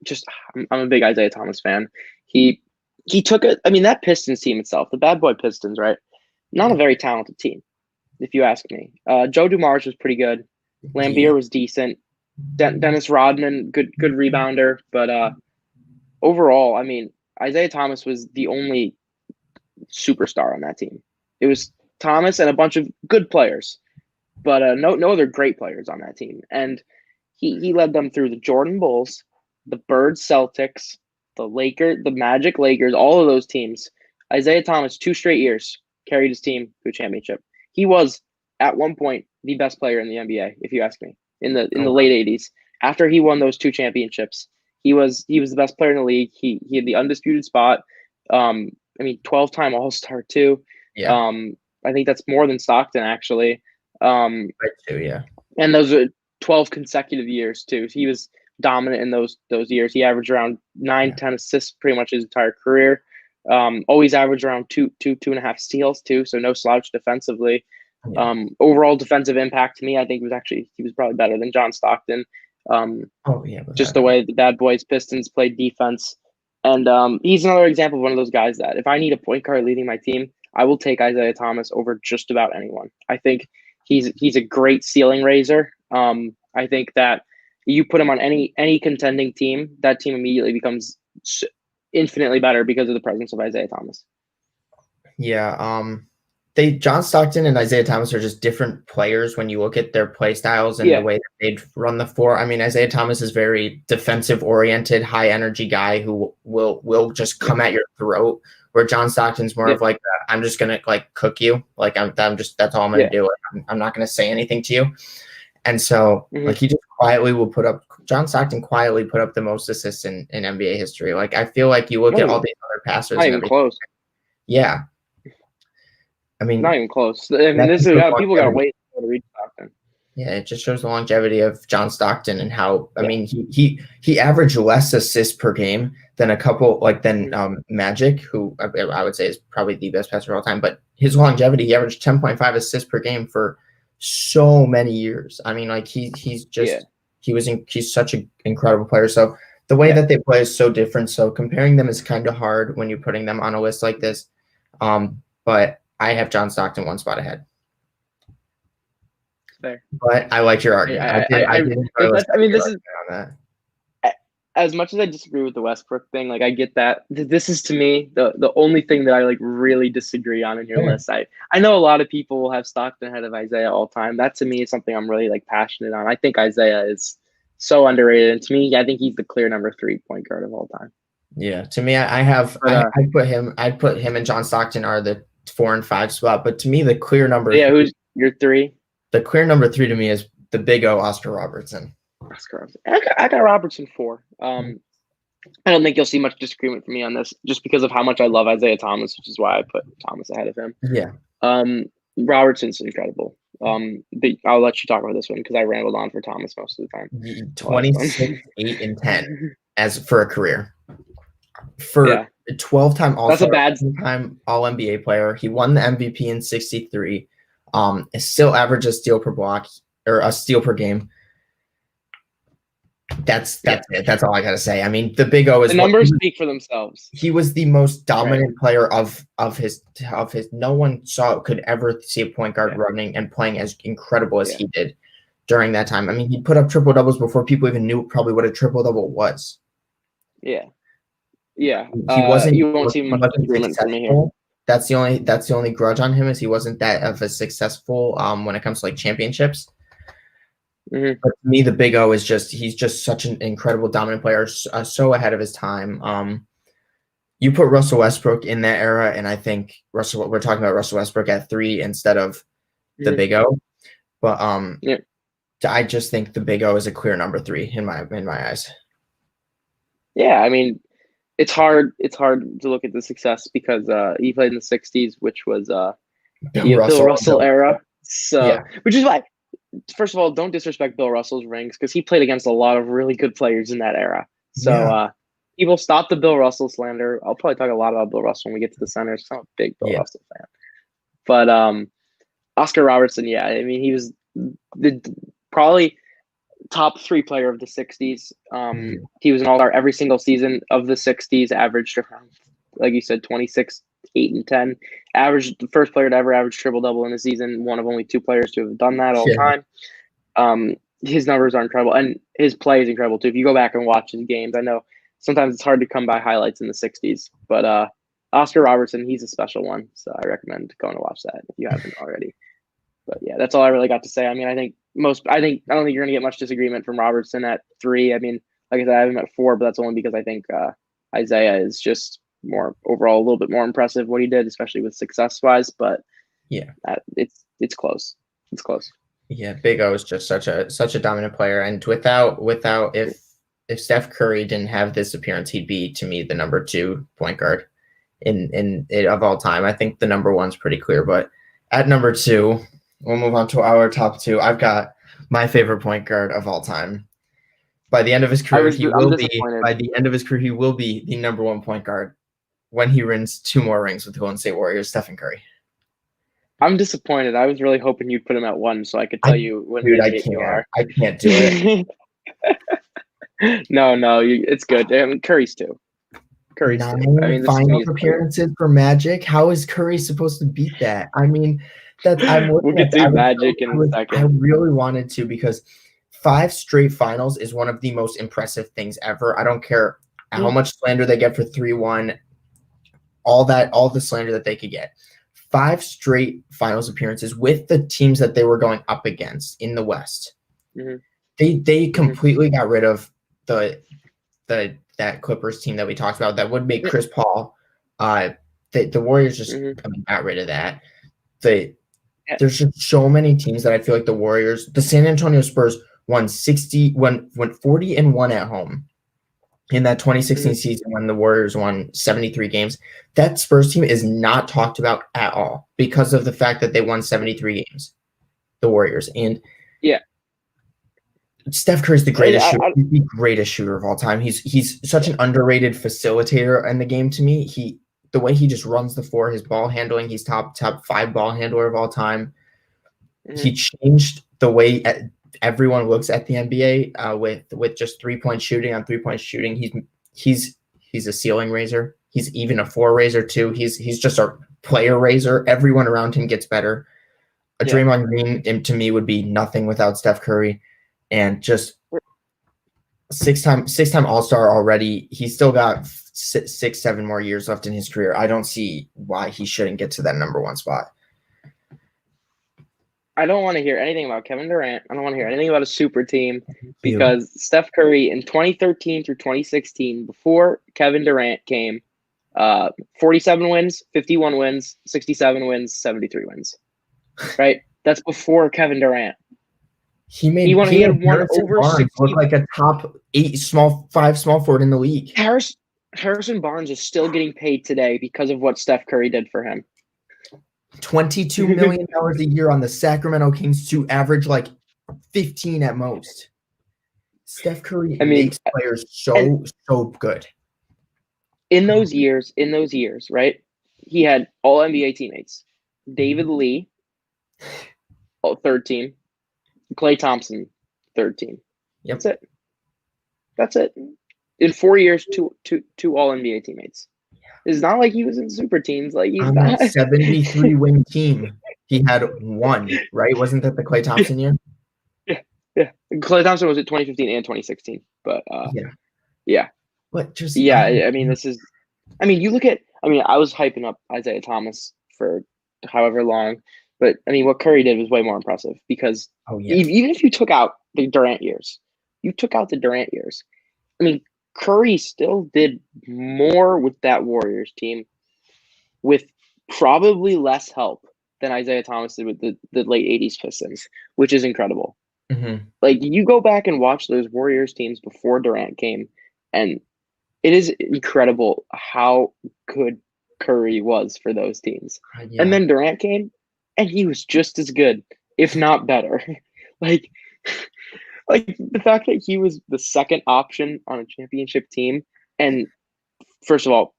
big Isaiah Thomas fan. He took it. I mean, that Pistons team itself, the bad boy Pistons, right? Not a very talented team, if you ask me. Joe Dumars was pretty good. Laimbeer was decent. Dennis Rodman, good rebounder. But overall, I mean, Isaiah Thomas was the only superstar on that team. It was Thomas and a bunch of good players, but no other great players on that team. And he led them through the Jordan Bulls, the Bird Celtics, the Magic Lakers, all of those teams. Isaiah Thomas, 2 straight years, carried his team to a championship. He was, at one point, the best player in the NBA, if you ask me, in the late 80s. After he won those 2 championships, he was the best player in the league. He had the undisputed spot. 12-time All-Star too. Yeah. I think that's more than Stockton, actually. Right too, yeah. And those are 12 consecutive years too. He was dominant in those years. He averaged around 10 assists pretty much his entire career. Always averaged around 2.5 steals too. So no slouch defensively. Yeah. Overall defensive impact to me, I think he was probably better than John Stockton. Just the way the bad boys Pistons played defense. And he's another example of one of those guys that if I need a point guard leading my team, I will take Isaiah Thomas over just about anyone. I think he's a great ceiling raiser. I think that you put him on any contending team, that team immediately becomes infinitely better because of the presence of Isaiah Thomas. Yeah, John Stockton and Isaiah Thomas are just different players when you look at their play styles and the way that they'd run the floor. I mean, Isaiah Thomas is very defensive oriented, high energy guy who will just come at your throat, where John Stockton's more of like, I'm just gonna like cook you. Like I'm just, that's all I'm gonna do. Like, I'm not gonna say anything to you. And so like he just quietly will John Stockton quietly put up the most assists in NBA history. Like I feel like you look at all these other passers. Not even close. Yeah. I mean, not even close. I mean, people got to wait to reach Yeah, it just shows the longevity of John Stockton and how I mean he averaged less assists per game than a couple Magic, who I would say is probably the best passer of all time. But his longevity, he averaged 10.5 assists per game for so many years. I mean, like he's such an incredible player. So the way that they play is so different. So comparing them is kind of hard when you're putting them on a list like this. But I have John Stockton one spot ahead. Fair. But I like your argument. This is as much as I disagree with the Westbrook thing. Like I get that. This is to me the only thing that I like really disagree on in your list. I know a lot of people will have Stockton ahead of Isaiah all time. That to me is something I'm really like passionate on. I think Isaiah is so underrated, and to me, I think he's the clear number 3 point guard of all time. Yeah, to me, I'd put him and John Stockton are the 4 and 5 spot. But to me, the clear number. Yeah, who's your 3? The clear number 3 to me is the Big O, Oscar Robertson. I got Robertson 4. I don't think you'll see much disagreement from me on this, just because of how much I love Isaiah Thomas, which is why I put Thomas ahead of him. Yeah. Robertson's incredible. I'll let you talk about this one because I rambled on for Thomas most of the time. 26, 8, and 10 as for a career. For a 12-time All-Star, that's a bad time All-NBA player. He won the MVP in '63. It still averages a steal per block or a steal per game. That's it. That's all I gotta say. I mean, the Big O is the numbers speak for themselves. He was the most dominant player of his. No one could ever see a point guard running and playing as incredible as he did during that time. I mean, he put up triple doubles before people even knew probably what a triple double was. Yeah. He wasn't. You won't see much agreement from me here. That's the only grudge on him is he wasn't that of a successful when it comes to like championships. Mm-hmm. But to me, the Big O is he's just such an incredible dominant player, so ahead of his time. You put Russell Westbrook in that era, and I think we're talking about Russell Westbrook at 3 instead of the Big O. But I just think the Big O is a clear number 3 in my eyes. Yeah, I mean, it's hard to look at the success because he played in the '60s, which was Bill Russell era. So, which is why. First of all, don't disrespect Bill Russell's rings because he played against a lot of really good players in that era. So people stop the Bill Russell slander. I'll probably talk a lot about Bill Russell when we get to the centers. I'm a big Bill Russell fan. But Oscar Robertson, I mean, he was the probably top 3 player of the '60s. He was an all-star every single season of the '60s, averaged around, like you said, 26, 8, and 10. Averaged the first player to ever average triple-double in a season, one of only 2 players to have done that all time. His numbers are incredible, and his play is incredible, too. If you go back and watch his games, I know sometimes it's hard to come by highlights in the *60s, but Oscar Robertson, he's a special one, so I recommend going to watch that if you haven't already. But, that's all I really got to say. I mean, I don't think you're going to get much disagreement from Robertson at 3. I mean, like I said, I have him at 4, but that's only because I think Isaiah is just more overall a little bit more impressive what he did, especially with success wise. But it's close. It's close. Yeah, Big O is just such a dominant player, and without if Steph Curry didn't have this appearance, he'd be to me the number 2 point guard in of all time. I think the number 1's pretty clear, but at number 2, we'll move on to our top 2. I've got my favorite point guard of all time. By the end of his career, he will be the number 1 point guard when he wins 2 more rings with the Golden State Warriors, Stephen Curry. I'm disappointed. I was really hoping you'd put him at 1 so I could tell you when you are. I can't do it. No, it's good. I mean, Curry's 2. Curry's 2. I mean, finals appearances for Magic. How is Curry supposed to beat that? I mean, we'll get to Magic in a second. I really wanted to because 5 straight finals is one of the most impressive things ever. I don't care how much slander they get for 3-1, all the slander that they could get. 5 straight finals appearances with the teams that they were going up against in the West. Mm-hmm. They completely got rid of that Clippers team that we talked about that would make Chris Paul. The Warriors just got rid of that. There's just so many teams that I feel like the Warriors, the San Antonio Spurs went 40-1 at home in that 2016 season when the Warriors won 73 games. That Spurs team is not talked about at all because of the fact that they won 73 games, the Warriors. And Yeah. Steph Curry's the greatest shooter. He's the greatest shooter of all time. He's such an underrated facilitator in the game to me. The way he just runs the floor, his ball handling, he's top 5 ball handler of all time. Mm-hmm. He changed the way everyone looks at the NBA with just 3-point shooting on 3-point shooting. He's a ceiling raiser. He's even a floor raiser too. He's just a player raiser. Everyone around him gets better. Draymond Green to me would be nothing without Steph Curry, and just six-time All-Star already. He's still got 6-7 more years left in his career. I don't see why he shouldn't get to that number 1 spot. I don't want to hear anything about Kevin Durant. I don't want to hear anything about a super team, because Steph Curry in 2013 through 2016, before Kevin Durant came, 47 wins, 51 wins, 67 wins, 73 wins. Right? That's before Kevin Durant. He had won over 60. Look like a top 5 small forward in the league. Harrison Barnes is still getting paid today because of what Steph Curry did for him. $22 million a year on the Sacramento Kings to average like 15 at most. Steph Curry makes players so good. In those years, right? He had all NBA teammates. David Lee, third team. Klay Thompson, third team. Yep. That's it. In 4 years, two all NBA teammates. It's not like he was in super teams. Like, he's on not. that 73 win team, he had 1, right? Wasn't that the Klay Thompson year? Yeah. Klay Thompson was at 2015 and 2016. But yeah. But just you look at. I was hyping up Isaiah Thomas for however long, but what Curry did was way more impressive, because even if you took out the Durant years, Curry still did more with that Warriors team with probably less help than Isaiah Thomas did with the late 80s Pistons, which is incredible. Mm-hmm. Like, you go back and watch those Warriors teams before Durant came, and it is incredible how good Curry was for those teams. Yeah. And then Durant came, and he was just as good, if not better. Like the fact that he was the second option on a championship team, and first of all,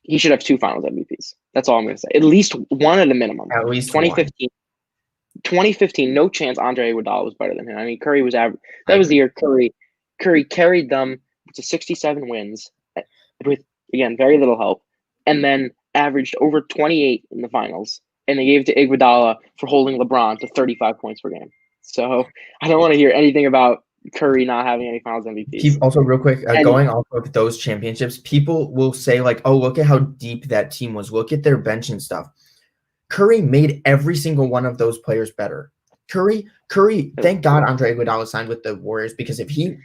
he should have 2 Finals MVPs. That's all I'm going to say. At least one at a minimum. At least 2015. 2015, no chance Andre Iguodala was better than him. Curry was average. That was the year Curry carried them to 67 wins with, again, very little help, and then averaged over 28 in the finals. And they gave it to Iguodala for holding LeBron to 35 points per game. So I don't want to hear anything about Curry not having any Finals MVPs. Also, real quick, going off of those championships, people will say, like, oh, look at how deep that team was. Look at their bench and stuff. Curry made every single one of those players better. Curry, thank God Andre Iguodala signed with the Warriors, because if he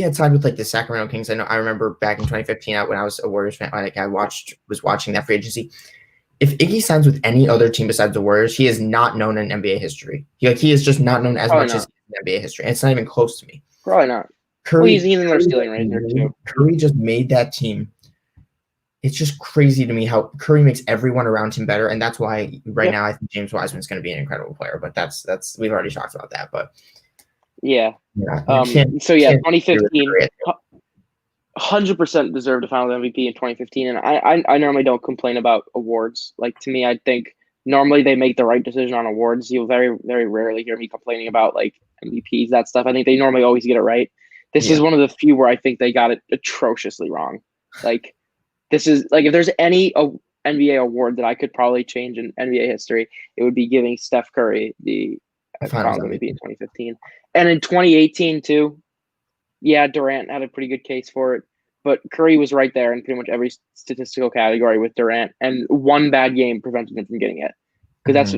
had signed with like the Sacramento Kings, I remember back in 2015 when I was a Warriors fan, like was watching that free agency. If Iggy signs with any other team besides the Warriors, he is not known in NBA history. He is just not known as much as in NBA history. And it's not even close to me. Probably not. He's in their ceiling right there too. Curry just made that team. It's just crazy to me how Curry makes everyone around him better, and that's why now I think James Wiseman's going to be an incredible player. But that's we've already talked about that. But 2015. 100% deserved a Finals MVP in 2015, and I normally don't complain about awards. Like, to me, I think normally they make the right decision on awards. You'll very, very rarely hear me complaining about like MVPs, that stuff. I think they normally always get it right. This is one of the few where I think they got it atrociously wrong. Like, this is like, if there's any NBA award that I could probably change in NBA history, it would be giving Steph Curry the Finals MVP in 2015, and in 2018 too. Yeah, Durant had a pretty good case for it, but Curry was right there in pretty much every statistical category with Durant, and one bad game prevented him from getting it. Because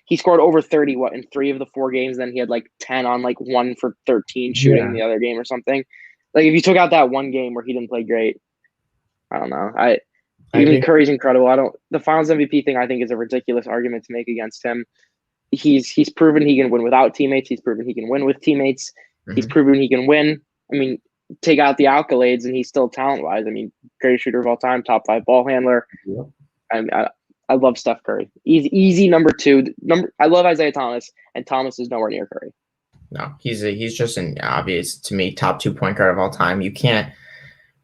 he scored over 30 in 3 of the 4 games, then he had like 10 on like 1 for 13 shooting in the other game or something. Like, if you took out that one game where he didn't play great, I don't know. Curry's incredible. The Finals MVP thing I think is a ridiculous argument to make against him. He's proven he can win without teammates. He's proven he can win with teammates. Mm-hmm. He's proven he can win. Take out the accolades, and he's still talent-wise. Greatest shooter of all time, top 5 ball handler. Yeah. I love Steph Curry. Easy number 2. I love Isaiah Thomas, and Thomas is nowhere near Curry. No, he's just an obvious, to me, top 2 point guard of all time. You can't.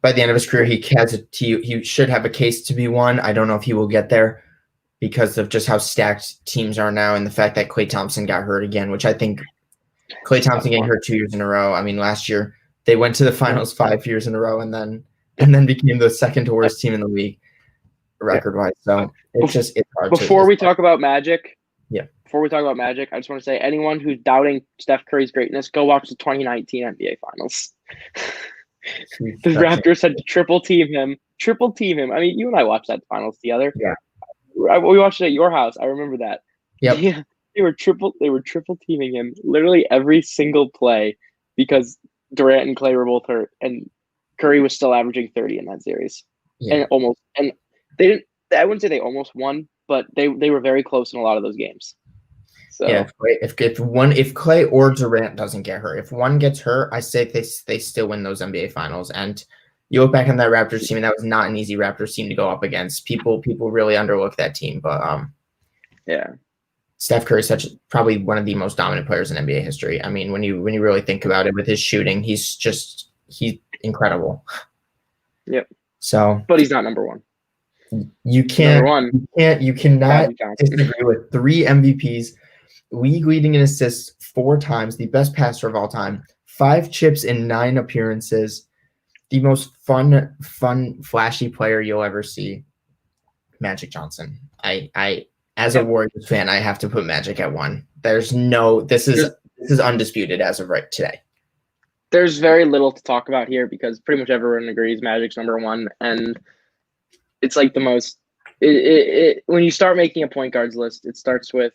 By the end of his career, he should have a case to be one. I don't know if he will get there because of just how stacked teams are now and the fact that Klay Thompson got hurt again, which I think Klay Thompson getting hurt 2 years in a row. I mean, last year they went to the finals 5 years in a row and then became the second to worst team in the league record-wise. So it's hard. Before we talk about Magic, I just want to say anyone who's doubting Steph Curry's greatness, go watch the 2019 NBA Finals. The Raptors had to triple team him. I mean, you and I watched that finals together. Yeah. We watched it at your house. I remember that. Yep. Yeah. They were triple teaming him literally every single play because Durant and Klay were both hurt, and Curry was still averaging 30 in that series. Yeah. And they didn't. I wouldn't say they almost won, but they were very close in a lot of those games. So yeah, if Klay or Durant doesn't get hurt, if one gets hurt, I say they still win those NBA Finals. And you look back on that Raptors team, and that was not an easy Raptors team to go up against. People really underlook that team, but yeah, Steph Curry is probably one of the most dominant players in NBA history. I mean, when you really think about it, with his shooting, he's incredible. Yep. So, but he's not number 1. You cannot disagree with 3 MVPs, league leading in assists 4 times, the best passer of all time, 5 chips in 9 appearances, the most fun, flashy player you'll ever see, Magic Johnson. I as a Warriors fan, I have to put Magic at 1. This is undisputed as of right today. There's very little to talk about here because pretty much everyone agrees Magic's number 1, and it's like the most. When you start making a point guards list, it starts with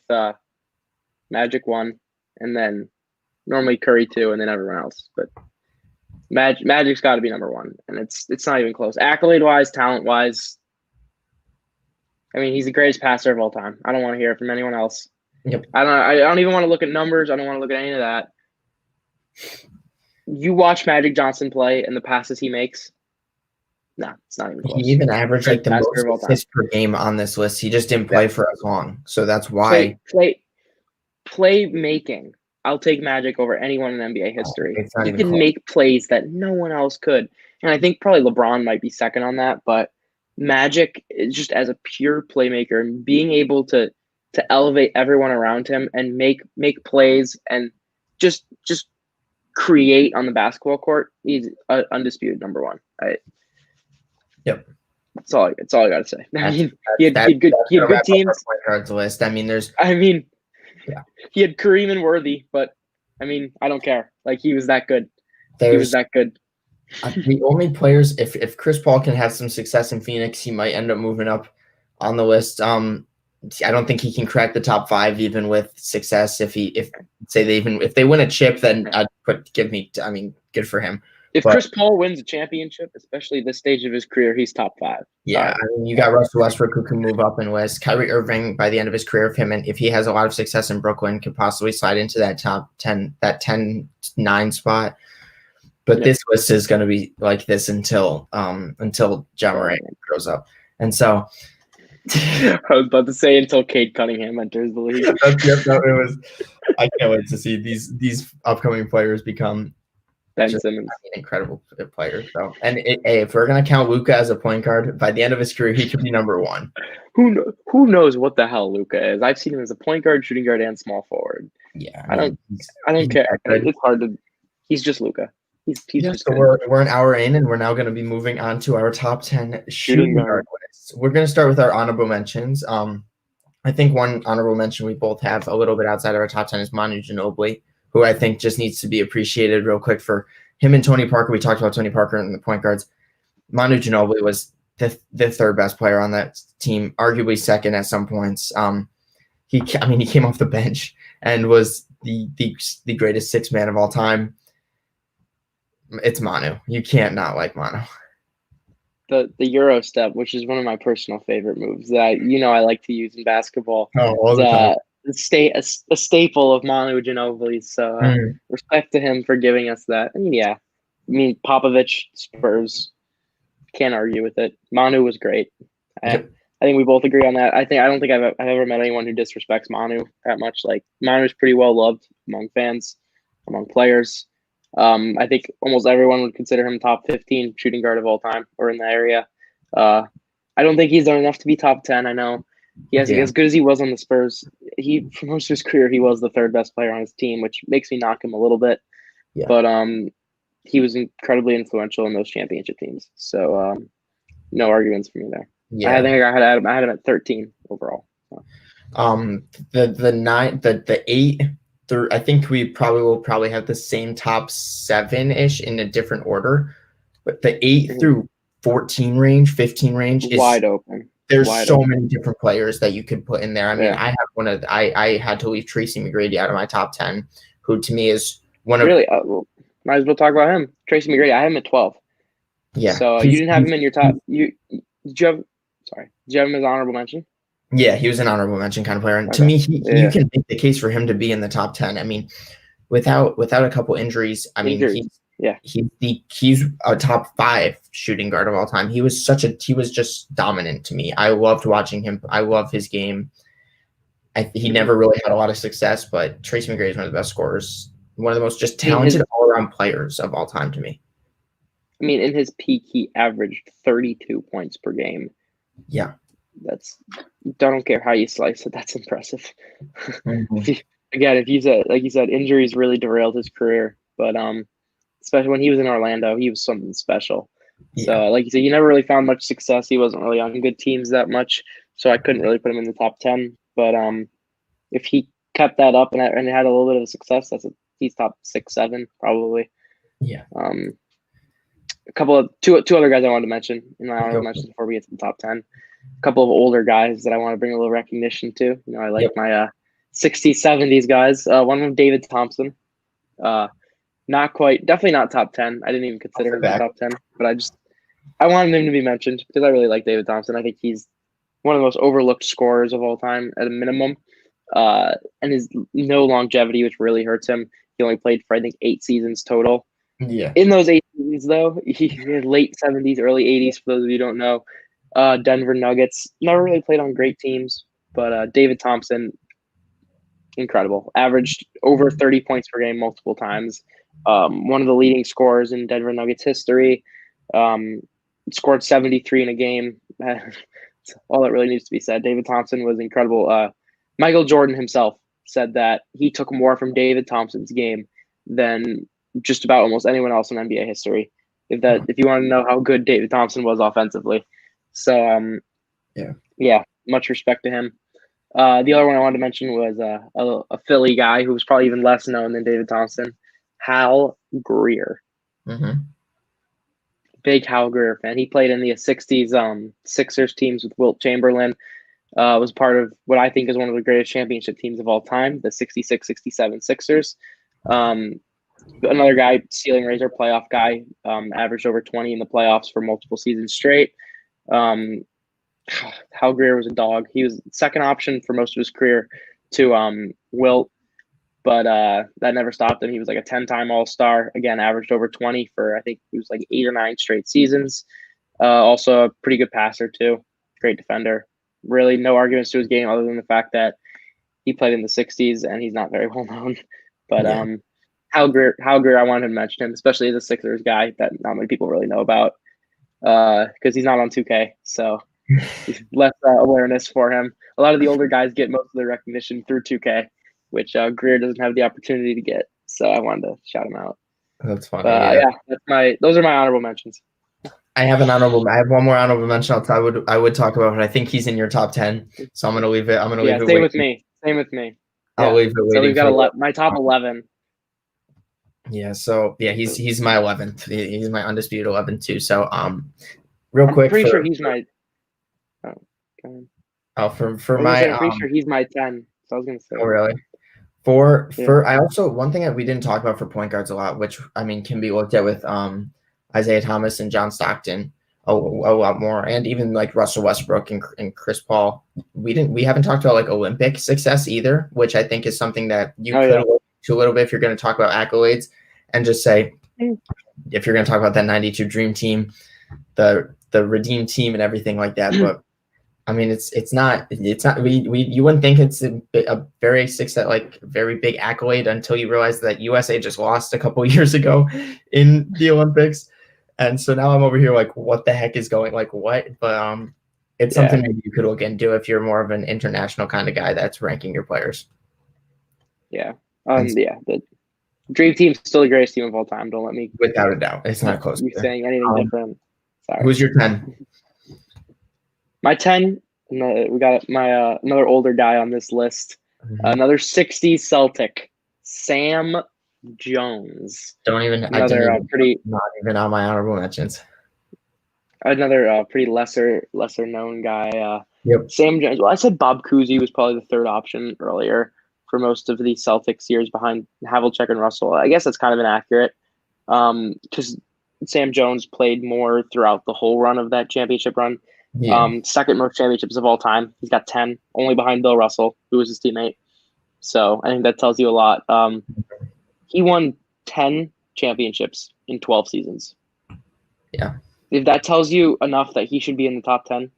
Magic 1, and then normally Curry 2, and then everyone else. But Magic's got to be number 1, and it's not even close. Accolade wise, talent wise, I mean, he's the greatest passer of all time. I don't want to hear it from anyone else. Yep. I don't even want to look at numbers. I don't want to look at any of that. You watch Magic Johnson play and the passes he makes. No, it's not even close. He even averaged like the most assists per game on this list. He just didn't play for as long, so that's why. Play making. I'll take Magic over anyone in NBA history. He can make plays that no one else could, and I think probably LeBron might be second on that. But Magic is just as a pure playmaker and being able to elevate everyone around him and make plays and just create on the basketball court. He's undisputed number 1. Yep. That's all I gotta say. I mean, he had good teams. List. I mean, he had Kareem and Worthy, but I mean, I don't care. Like, he was that good. He was that good. The only players, if Chris Paul can have some success in Phoenix, he might end up moving up on the list. I don't think he can crack the top 5 even with success. If they win a chip, then I'd good for him. If Chris Paul wins a championship, especially this stage of his career, he's top 5. Yeah, I mean, you got Russell Westbrook who can move up in list. Kyrie Irving by the end of his career, and if he has a lot of success in Brooklyn, could possibly slide into that top 10, that 10-9 spot. But this list is going to be like this until Ja Morant grows up, and so. I was about to say until Cade Cunningham enters the league. I can't wait to see these upcoming players become Ben Simmons, incredible players. So, and if we're gonna count Luka as a point guard, by the end of his career, he could be number 1. Who knows what the hell Luka is? I've seen him as a point guard, shooting guard, and small forward. Yeah, I don't care. It's hard to. He's just Luka. He's just so we're an hour in, and we're now going to be moving on to our top 10 shooting guard lists. We're going to start with our honorable mentions. I think one honorable mention we both have a little bit outside of our top 10 is Manu Ginobili, who I think just needs to be appreciated real quick for him and Tony Parker. We talked about Tony Parker and the point guards. Manu Ginobili was the third best player on that team, arguably second at some points. He came off the bench and was the greatest 6 man of all time. It's Manu. You can't not like Manu. The Euro step, which is one of my personal favorite moves that I like to use in basketball. All the time. A staple of Manu Ginobili. So respect to him for giving us that. Popovich, Spurs, can't argue with it. Manu was great. I think we both agree on that. I don't think I've ever met anyone who disrespects Manu that much. Like Manu's pretty well loved among fans, among players. I think almost everyone would consider him top 15 shooting guard of all time or in the area. I don't think he's done enough to be top 10. I know as good as he was on the Spurs, for most of his career he was the third best player on his team, which makes me knock him a little bit. Yeah. But he was incredibly influential in those championship teams. So no arguments for me there. Yeah. I think I had him at 13 overall. So. The 8 through, I think we will have the same top 7-ish in a different order, but the 8 through 14 range, 15 range is wide open. There's so many different players that you could put in there. I mean, I had to leave Tracy McGrady out of my top 10, who to me is one of might as well talk about him. Tracy McGrady, I have him at 12. Yeah. So you didn't have him in your top. Did you have him as honorable mention? Yeah, he was an honorable mention kind of player. And to me, you can make the case for him to be in the top 10. I mean, without a couple injuries, I mean, he's a top 5 shooting guard of all time. He was just dominant to me. I loved watching him. I love his game. He never really had a lot of success, but Tracy McGrady is one of the best scorers, one of the most just talented all-around players of all time to me. I mean, in his peak, he averaged 32 points per game. Yeah. I don't care how you slice it. That's impressive. Mm-hmm. If you said, like you said, injuries really derailed his career, but especially when he was in Orlando, he was something special. Yeah. So, like you said, you never really found much success. He wasn't really on good teams that much, so I couldn't really put him in the top 10. But if he kept that up and had a little bit of success, he's top 6, 7 probably. Yeah. Two other guys I wanted to mention in my honorable mentions before we get to the top 10. A couple of older guys that I want to bring a little recognition to. You know, I like my 60s, 70s guys. One of them, David Thompson. Definitely not top 10. I didn't even consider him top 10, but I wanted him to be mentioned because I really like David Thompson. I think he's one of the most overlooked scorers of all time at a minimum. And his no longevity, which really hurts him. He only played for, I think, 8 seasons total. Yeah. In those 8 seasons, though, he had late 70s, early 80s, for those of you who don't know. Denver Nuggets, never really played on great teams, but David Thompson, incredible. Averaged over 30 points per game multiple times. One of the leading scorers in Denver Nuggets history. Scored 73 in a game. All that really needs to be said. David Thompson was incredible. Michael Jordan himself said that he took more from David Thompson's game than just about almost anyone else in NBA history. If you want to know how good David Thompson was offensively. So, much respect to him. The other one I wanted to mention was a Philly guy who was probably even less known than David Thompson, Hal Greer. Mm-hmm. Big Hal Greer fan. He played in the 60s Sixers teams with Wilt Chamberlain. Was part of what I think is one of the greatest championship teams of all time, the 66-67 Sixers. Another guy, ceiling raiser, playoff guy, averaged over 20 in the playoffs for multiple seasons straight. Hal Greer was a dog. He was second option for most of his career to Wilt, but that never stopped him. He was like a 10-time All-Star. Again, averaged over 20 for, I think it was like 8 or 9 straight seasons. Also a pretty good passer too. Great defender. Really no arguments to his game other than the fact that he played in the 60s and he's not very well known. But Hal Greer, I wanted to mention him, especially as a Sixers guy that not many people really know about because he's not on 2K. So less awareness for him. A lot of the older guys get most of the recognition through 2K, which Greer doesn't have the opportunity to get. So I wanted to shout him out. That's funny. Those are my honorable mentions. I have one more honorable mention. I would talk about, but I think he's in your top 10. So I'm gonna leave it. Same with me. I'll leave it. So we've got my top 11. Yeah. So he's my 11th. He's my undisputed 11th too. So real quick. I'm pretty sure he's my. I'm pretty sure he's my 10. So I was gonna say. Oh really? For I also one thing that we didn't talk about for point guards a lot, which I mean can be looked at with Isaiah Thomas and John Stockton a lot more, and even like Russell Westbrook and Chris Paul. We haven't talked about like Olympic success either, which I think is something that you could look to a little bit if you're going to talk about accolades, and just say if you're going to talk about that '92 Dream Team, the Redeem Team, and everything like that. But I mean, it's not you wouldn't think it's a very very big accolade until you realize that USA just lost a couple years ago in the Olympics, and so now I'm over here like, what the heck is going, like what? But it's something maybe you could look into if you're more of an international kind of guy that's ranking your players. Yeah, the Dream Team's still the greatest team of all time. Don't let me, without a doubt, it's not close. You saying anything different? Sorry. Who's your 10? My 10. We got my another older guy on this list. Mm-hmm. Another 60s Celtic, Sam Jones. Not even on my honorable mentions. Another pretty lesser known guy. Yep. Sam Jones. Well, I said Bob Cousy was probably the third option earlier for most of the Celtics years behind Havlicek and Russell. I guess that's kind of inaccurate because Sam Jones played more throughout the whole run of that championship run. Yeah. Second most championships of all time. He's got 10, only behind Bill Russell, who was his teammate. So I think that tells you a lot. He won 10 championships in 12 seasons. Yeah. If that tells you enough that he should be in the top 10,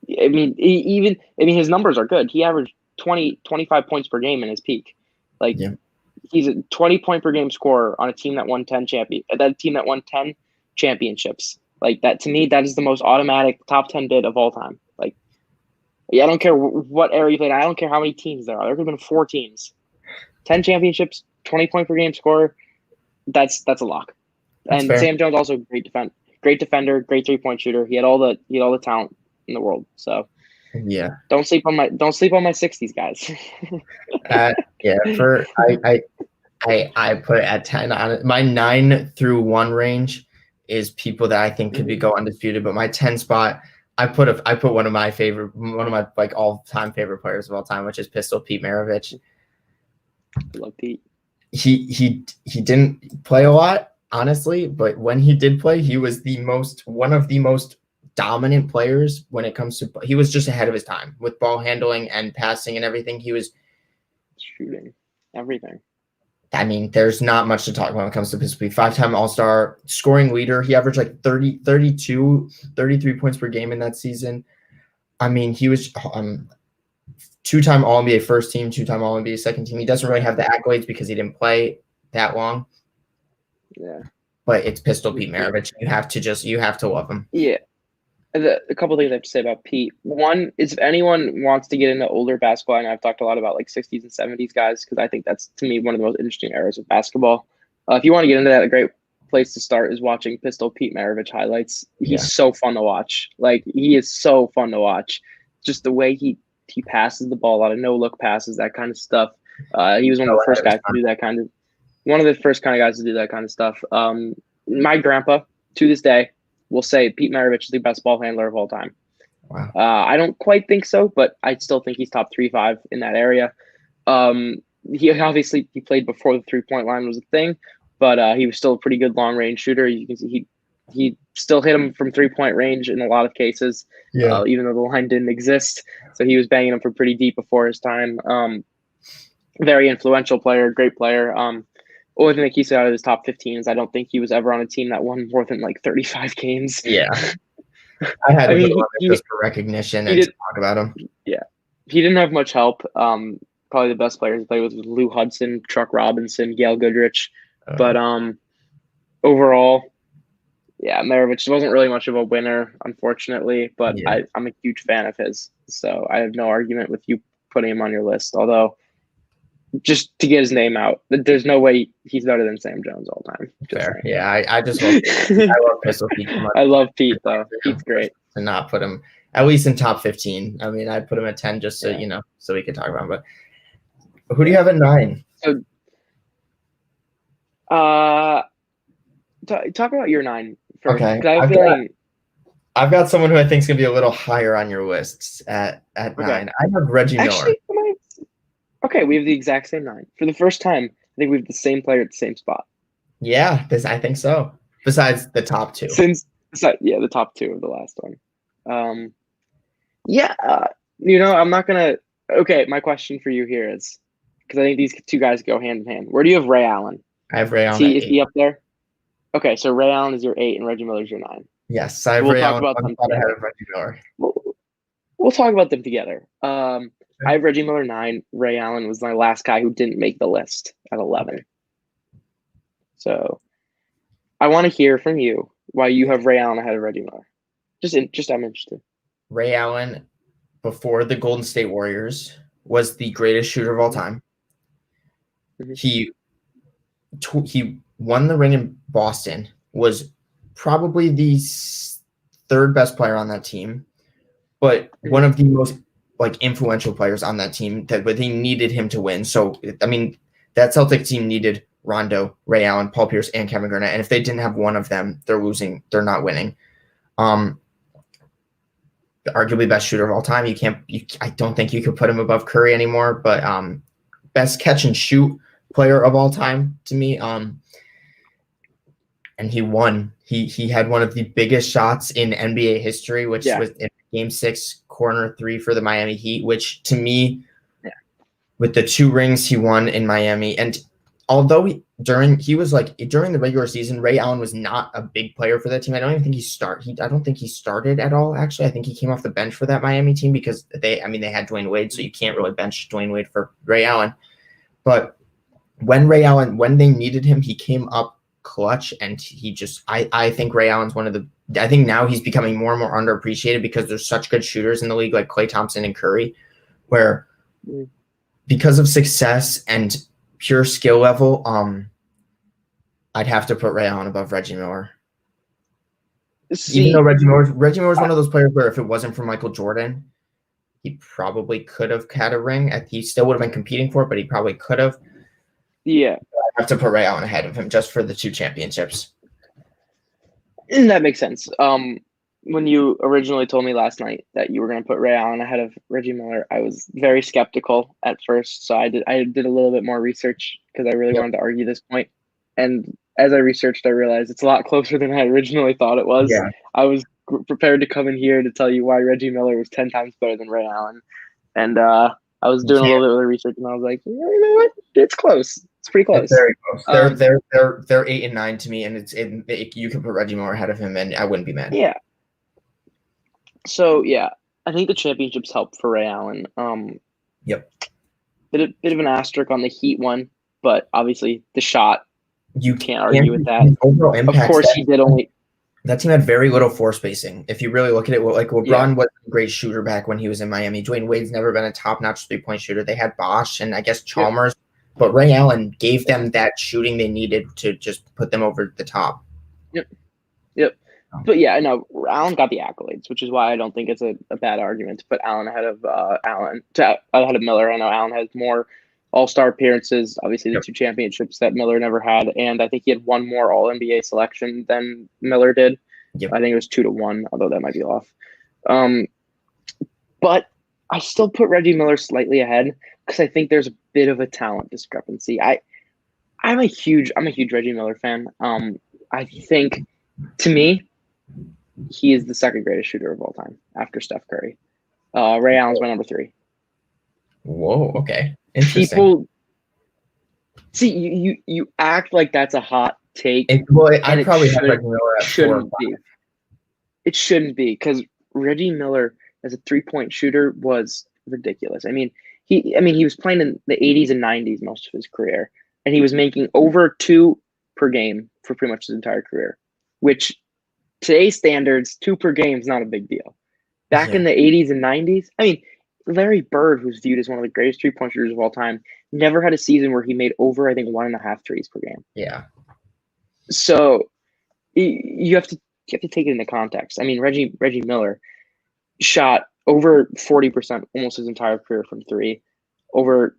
his numbers are good. He averaged 25 points per game in his peak. He's a 20 point per game scorer on a team that won 10 championships. Like that, to me, that is the most automatic top 10 bid of all time. I don't care what area you played. I don't care how many teams there are. There could have been 4 teams, 10 championships, 20 point per game scorer. That's a lock. That's fair. Sam Jones also great defender, great 3-point shooter. He had all the talent in the world. So yeah, don't sleep on my 60s guys. I put it at 10 on it. My 9 through 1 range is people that I think could go undisputed, but my 10 spot, I put one of my all-time favorite players of all time, which is Pistol Pete Maravich. I love Pete. He didn't play a lot, honestly, but when he did play, he was one of the most dominant players when it comes to. He was just ahead of his time with ball handling and passing and everything. He was shooting everything. I mean, there's not much to talk about when it comes to Pistol Pete. 5-time All-Star, scoring leader. He averaged 33 points per game in that season. I mean, he was 2-time All-NBA first team, 2-time All-NBA second team. He doesn't really have the accolades because he didn't play that long. Yeah. But it's Pistol Pete Maravich. You have to love him. Yeah. A couple things I have to say about Pete. One is, if anyone wants to get into older basketball, and I've talked a lot about 60s and 70s guys, because I think that's, to me, one of the most interesting eras of basketball. If you want to get into that, a great place to start is watching Pistol Pete Maravich highlights. He's so fun to watch. He is so fun to watch. Just the way he passes the ball, a lot of no-look passes, that kind of stuff. He was one of the first guys to do that kind of stuff. My grandpa, to this day, will say Pete Maravich is the best ball handler of all time. Wow. I don't quite think so, but I still think he's top 3-5 in that area. He played before the 3-point line was a thing, but he was still a pretty good long range shooter. You can see he still hit him from 3-point range in a lot of cases, even though the line didn't exist. So he was banging them from pretty deep before his time. Very influential player, great player. Only thing that keeps it out of his top 15 is I don't think he was ever on a team that won more than 35 games. Yeah. I had to go just for recognition and talk about him. Yeah. He didn't have much help. Probably the best players to play with was Lou Hudson, Chuck Robinson, Gail Goodrich. But overall, Maravich wasn't really much of a winner, unfortunately, but I'm a huge fan of his. So I have no argument with you putting him on your list, although just to get his name out, there's no way he's better than Sam Jones all time. Fair. Yeah, I just love Pete. I love Pistol Pete. I love Pete, though. Pete's great. To not put him at least in top 15. I mean, I'd put him at 10 just so so we could talk about him. But who do you have at 9? So, talk about your 9 first. Okay. I've got someone who I think is going to be a little higher on your lists at 9. I have Reggie Miller. Okay, we have the exact same 9. For the first time, I think we have the same player at the same spot. Yeah, I think so. Besides the top 2. The top 2 of the last one. I'm not going to – okay, my question for you here is – because I think these 2 guys go hand in hand. Where do you have Ray Allen? I have Ray Allen. Is he up there? Okay, so Ray Allen is your 8 and Reggie Miller's your 9. Yes, I have Ray Allen. I'm ahead of Reggie Miller. we'll talk about them together. I have Reggie Miller 9. Ray Allen was my last guy who didn't make the list at 11. Okay. So I want to hear from you why you have Ray Allen ahead of Reggie Miller. Just I'm interested. Ray Allen, before the Golden State Warriors, was the greatest shooter of all time. Mm-hmm. He won the ring in Boston, was probably the third best player on that team, but one of the most influential players on that team but they needed him to win. So, I mean, that Celtics team needed Rondo, Ray Allen, Paul Pierce, and Kevin Garnett. And if they didn't have one of them, they're losing. They're not winning. Arguably best shooter of all time. I don't think you could put him above Curry anymore, but best catch and shoot player of all time to me. And he won. He had one of the biggest shots in NBA history, which was in Game 6 corner 3 for the Miami Heat, which to me, with the 2 rings he won in Miami, and although during the regular season, Ray Allen was not a big player for that team. I don't think he started at all. Actually, I think he came off the bench for that Miami team because they had Dwayne Wade, so you can't really bench Dwayne Wade for Ray Allen. But when they needed him, he came up clutch, and I think Ray Allen's I think now he's becoming more and more underappreciated because there's such good shooters in the league like Klay Thompson and Curry, where because of success and pure skill level, I'd have to put Ray Allen above Reggie Miller. Even though Reggie Miller's one of those players where if it wasn't for Michael Jordan, he probably could have had a ring. He still would have been competing for it, but he probably could have. Yeah. I have to put Ray Allen ahead of him just for the 2 championships. And that makes sense. When you originally told me last night that you were going to put Ray Allen ahead of Reggie Miller, I was very skeptical at first. So I did a little bit more research because I really wanted to argue this point. And as I researched, I realized it's a lot closer than I originally thought it was. Yeah. I was prepared to come in here to tell you why Reggie Miller was 10 times better than Ray Allen. And I was doing a little bit of research, and I was like, you know what? It's close. It's pretty close. It's very close. They're 8 and 9 to me, and you can put Reggie Miller ahead of him, and I wouldn't be mad. Yeah. So yeah, I think the championships helped for Ray Allen. Yep. Bit of an asterisk on the Heat one, but obviously the shot. You can't argue with that. Overall impact, of course, he did only. That team had very little floor spacing. If you really look at it, LeBron was a great shooter back when he was in Miami. Dwayne Wade's never been a top-notch 3-point shooter. They had Bosh and I guess Chalmers, but Ray Allen gave them that shooting they needed to just put them over the top. Yep. But yeah, no, Allen got the accolades, which is why I don't think it's a bad argument to put Allen ahead of Miller. I know Allen has more All-Star appearances, obviously the 2 championships that Miller never had, and I think he had 1 more All-NBA selection than Miller did. Yep. I think it was 2-1, although that might be off. But I still put Reggie Miller slightly ahead because I think there's a bit of a talent discrepancy. I'm a huge Reggie Miller fan. I think, to me, he is the second greatest shooter of all time after Steph Curry. Ray Allen's my number 3. Whoa, okay. Interesting. People see you act like that's a hot take. I probably have Reggie Miller at 4 or 5. It shouldn't be because Reggie Miller as a 3-point shooter was ridiculous. I mean, he was playing in the 80s and 90s most of his career, and he was making over 2 per game for pretty much his entire career, which today's standards, 2 per game is not a big deal. Back in the 80s and 90s, I mean, Larry Bird, who's viewed as one of the greatest 3-point shooters of all time, never had a season where he made over, I think, 1.5 threes per game. Yeah. So you have to take it into context. I mean, Reggie Miller shot over 40% almost his entire career from 3, over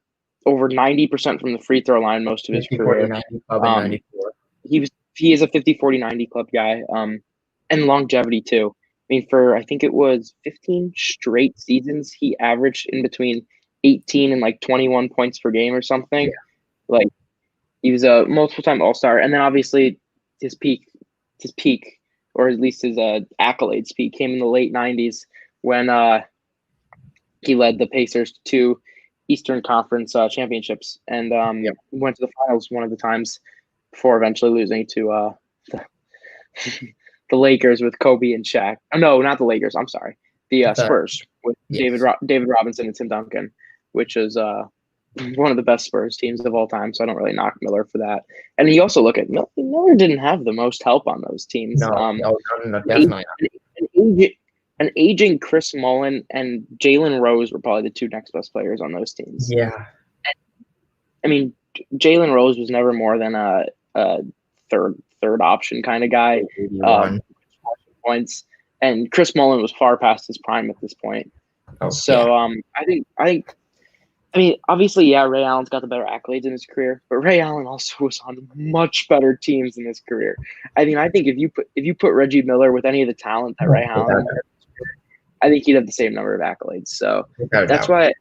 90% from the free throw line most of his 50, career. 40, 90, he is a 50-40-90 club guy, and longevity too. I mean, for I think it was 15 straight seasons, he averaged in between 18 and 21 points per game or something. Yeah. He was a multiple-time All-Star, and then obviously his peak, or at least his accolades peak, came in the late 90s when he led the Pacers to 2 Eastern Conference championships and went to the finals one of the times before eventually losing to the Lakers with Kobe and Shaq. Oh, no, not the Lakers. I'm sorry. the Spurs with Yes. David Robinson and Tim Duncan, which is one of the best Spurs teams of all time. So I don't really knock Miller for that. And you also look at Miller didn't have the most help on those teams. No, definitely not. An aging Chris Mullin and Jalen Rose were probably the two next best players on those teams. Yeah. I mean, Jalen Rose was never more than a third option kind of guy. Points, and Chris Mullin was far past his prime at this point. Oh, so I mean, obviously, yeah, Ray Allen's got the better accolades in his career, but Ray Allen also was on much better teams in his career. I mean, I think if you put Reggie Miller with any of the talent that Ray Allen had, I think he'd have the same number of accolades. So that's why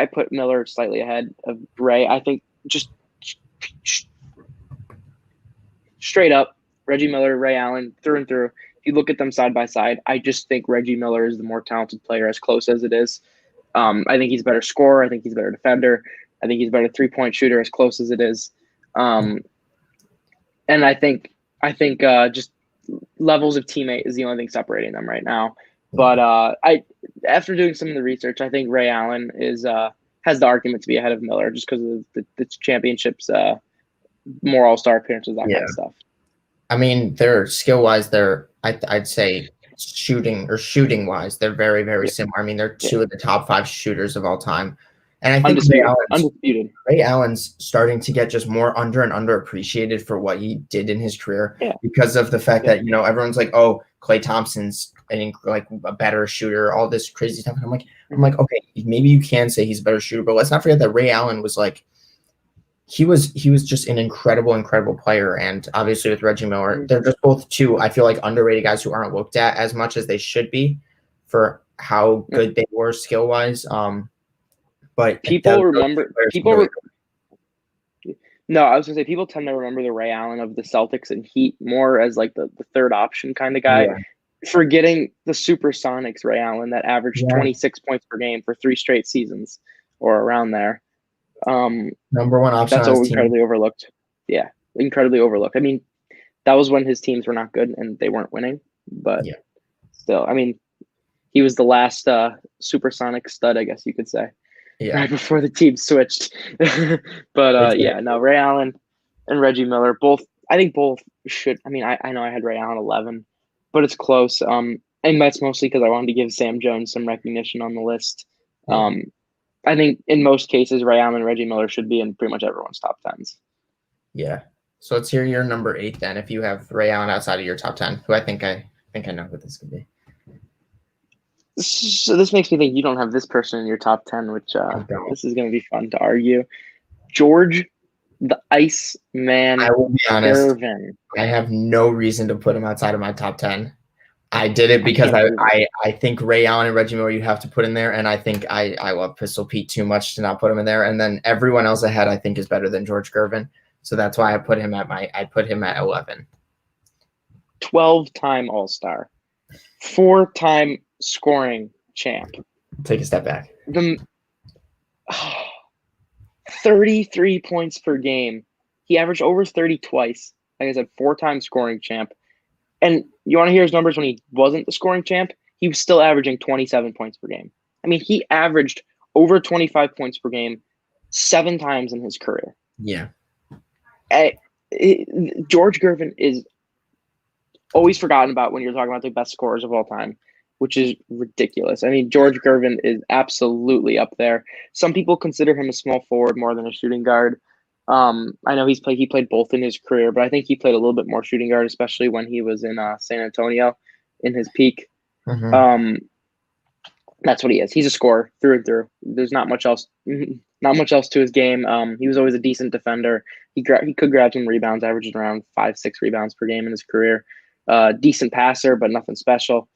I put Miller slightly ahead of Ray. I think just straight up, Reggie Miller, Ray Allen, through and through. If you look at them side by side, I just think Reggie Miller is the more talented player, as close as it is. I think he's a better scorer. I think he's a better defender. I think he's a better 3-point shooter, as close as it is. And I think just levels of teammate is the only thing separating them right now. But after doing some of the research, I think Ray Allen has the argument to be ahead of Miller just because of the championships, more All-Star appearances, that kind of stuff. I mean, they're skill-wise, I'd say shooting-wise, they're very, very similar. I mean, they're two of the top 5 shooters of all time. And I think undisputed. Ray Allen's starting to get just more underappreciated for what he did in his career because of the fact that, everyone's like, oh, Klay Thompson's like a better shooter, all this crazy stuff. And I'm like, okay, maybe you can say he's a better shooter, but let's not forget that Ray Allen was like, he was just an incredible player. And obviously with Reggie Miller, they're just both two, I feel like, underrated guys who aren't looked at as much as they should be for how good they were skill wise. But people tend to remember the Ray Allen of the Celtics and Heat more as like the third option kind of guy, forgetting the Supersonics Ray Allen that averaged 26 points per game for 3 straight seasons or around there. Number one option. That's incredibly overlooked. Yeah, incredibly overlooked. I mean, that was when his teams were not good and they weren't winning, but still, I mean, he was the last supersonic stud, I guess you could say, right before the team switched. But Ray Allen and Reggie Miller, I think both should. I mean, I know I had Ray Allen 11, but it's close. And that's mostly because I wanted to give Sam Jones some recognition on the list. I think in most cases, Ray Allen and Reggie Miller should be in pretty much everyone's top 10s. Yeah. So let's hear your number 8 then. If you have Ray Allen outside of your top 10, who I think I know what this could be. So this makes me think you don't have this person in your top 10, which this is going to be fun to argue. George, the Ice Man. I will be honest. Irvin. I have no reason to put him outside of my top 10. I did it because I think Ray Allen and Reggie Miller you have to put in there, and I think I love Pistol Pete too much to not put him in there. And then everyone else ahead I think is better than George Gervin, so that's why I put him at 11. 12-time All-Star, 4-time scoring champ. Take a step back. 33 points per game. He averaged over 30 twice. Like I said, 4-time scoring champ. And you want to hear his numbers when he wasn't the scoring champ? He was still averaging 27 points per game. I mean, he averaged over 25 points per game 7 times in his career. Yeah. George Gervin is always forgotten about when you're talking about the best scorers of all time, which is ridiculous. I mean, George Gervin is absolutely up there. Some people consider him a small forward more than a shooting guard. I know he played both in his career, but I think he played a little bit more shooting guard, especially when he was in San Antonio in his peak. That's what he is. He's a scorer through and through. There's not much else to his game. He was always a decent defender. He could grab some rebounds, averaging around 5-6 rebounds per game in his career. Decent passer, but nothing special.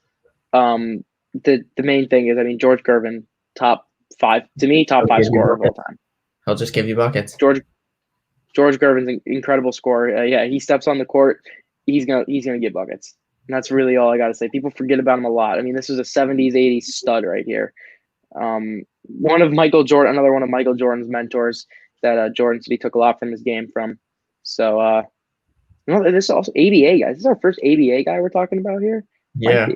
The main thing is, I mean, George Gervin, top 5 scorer of all time. He'll just give you buckets. George Gervin's an incredible scorer. He steps on the court, he's gonna get buckets. And that's really all I got to say. People forget about him a lot. I mean, this was a 70s, 80s stud right here. Another one of Michael Jordan's mentors that Jordan said he took a lot from his game from. So, this is also ABA guys. This is our first ABA guy we're talking about here. Yeah.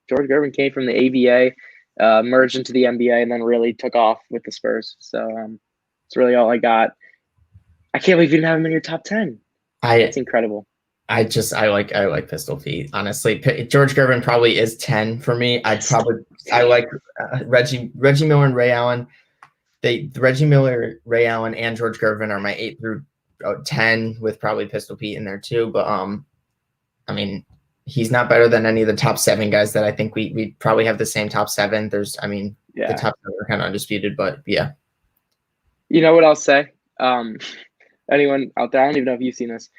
George Gervin came from the ABA, merged into the NBA, and then really took off with the Spurs. So that's really all I got. I can't believe you didn't have him in your top 10. That's incredible. I like Pistol Pete. Honestly, George Gervin probably is 10 for me. I like Reggie Miller and Ray Allen. Reggie Miller, Ray Allen, and George Gervin are my 8 through 10 with probably Pistol Pete in there too. But I mean, he's not better than any of the top 7 guys that I think we probably have the same top 7. The top 7 are kind of undisputed, but yeah. You know what I'll say? Anyone out there, I don't even know if you've seen this.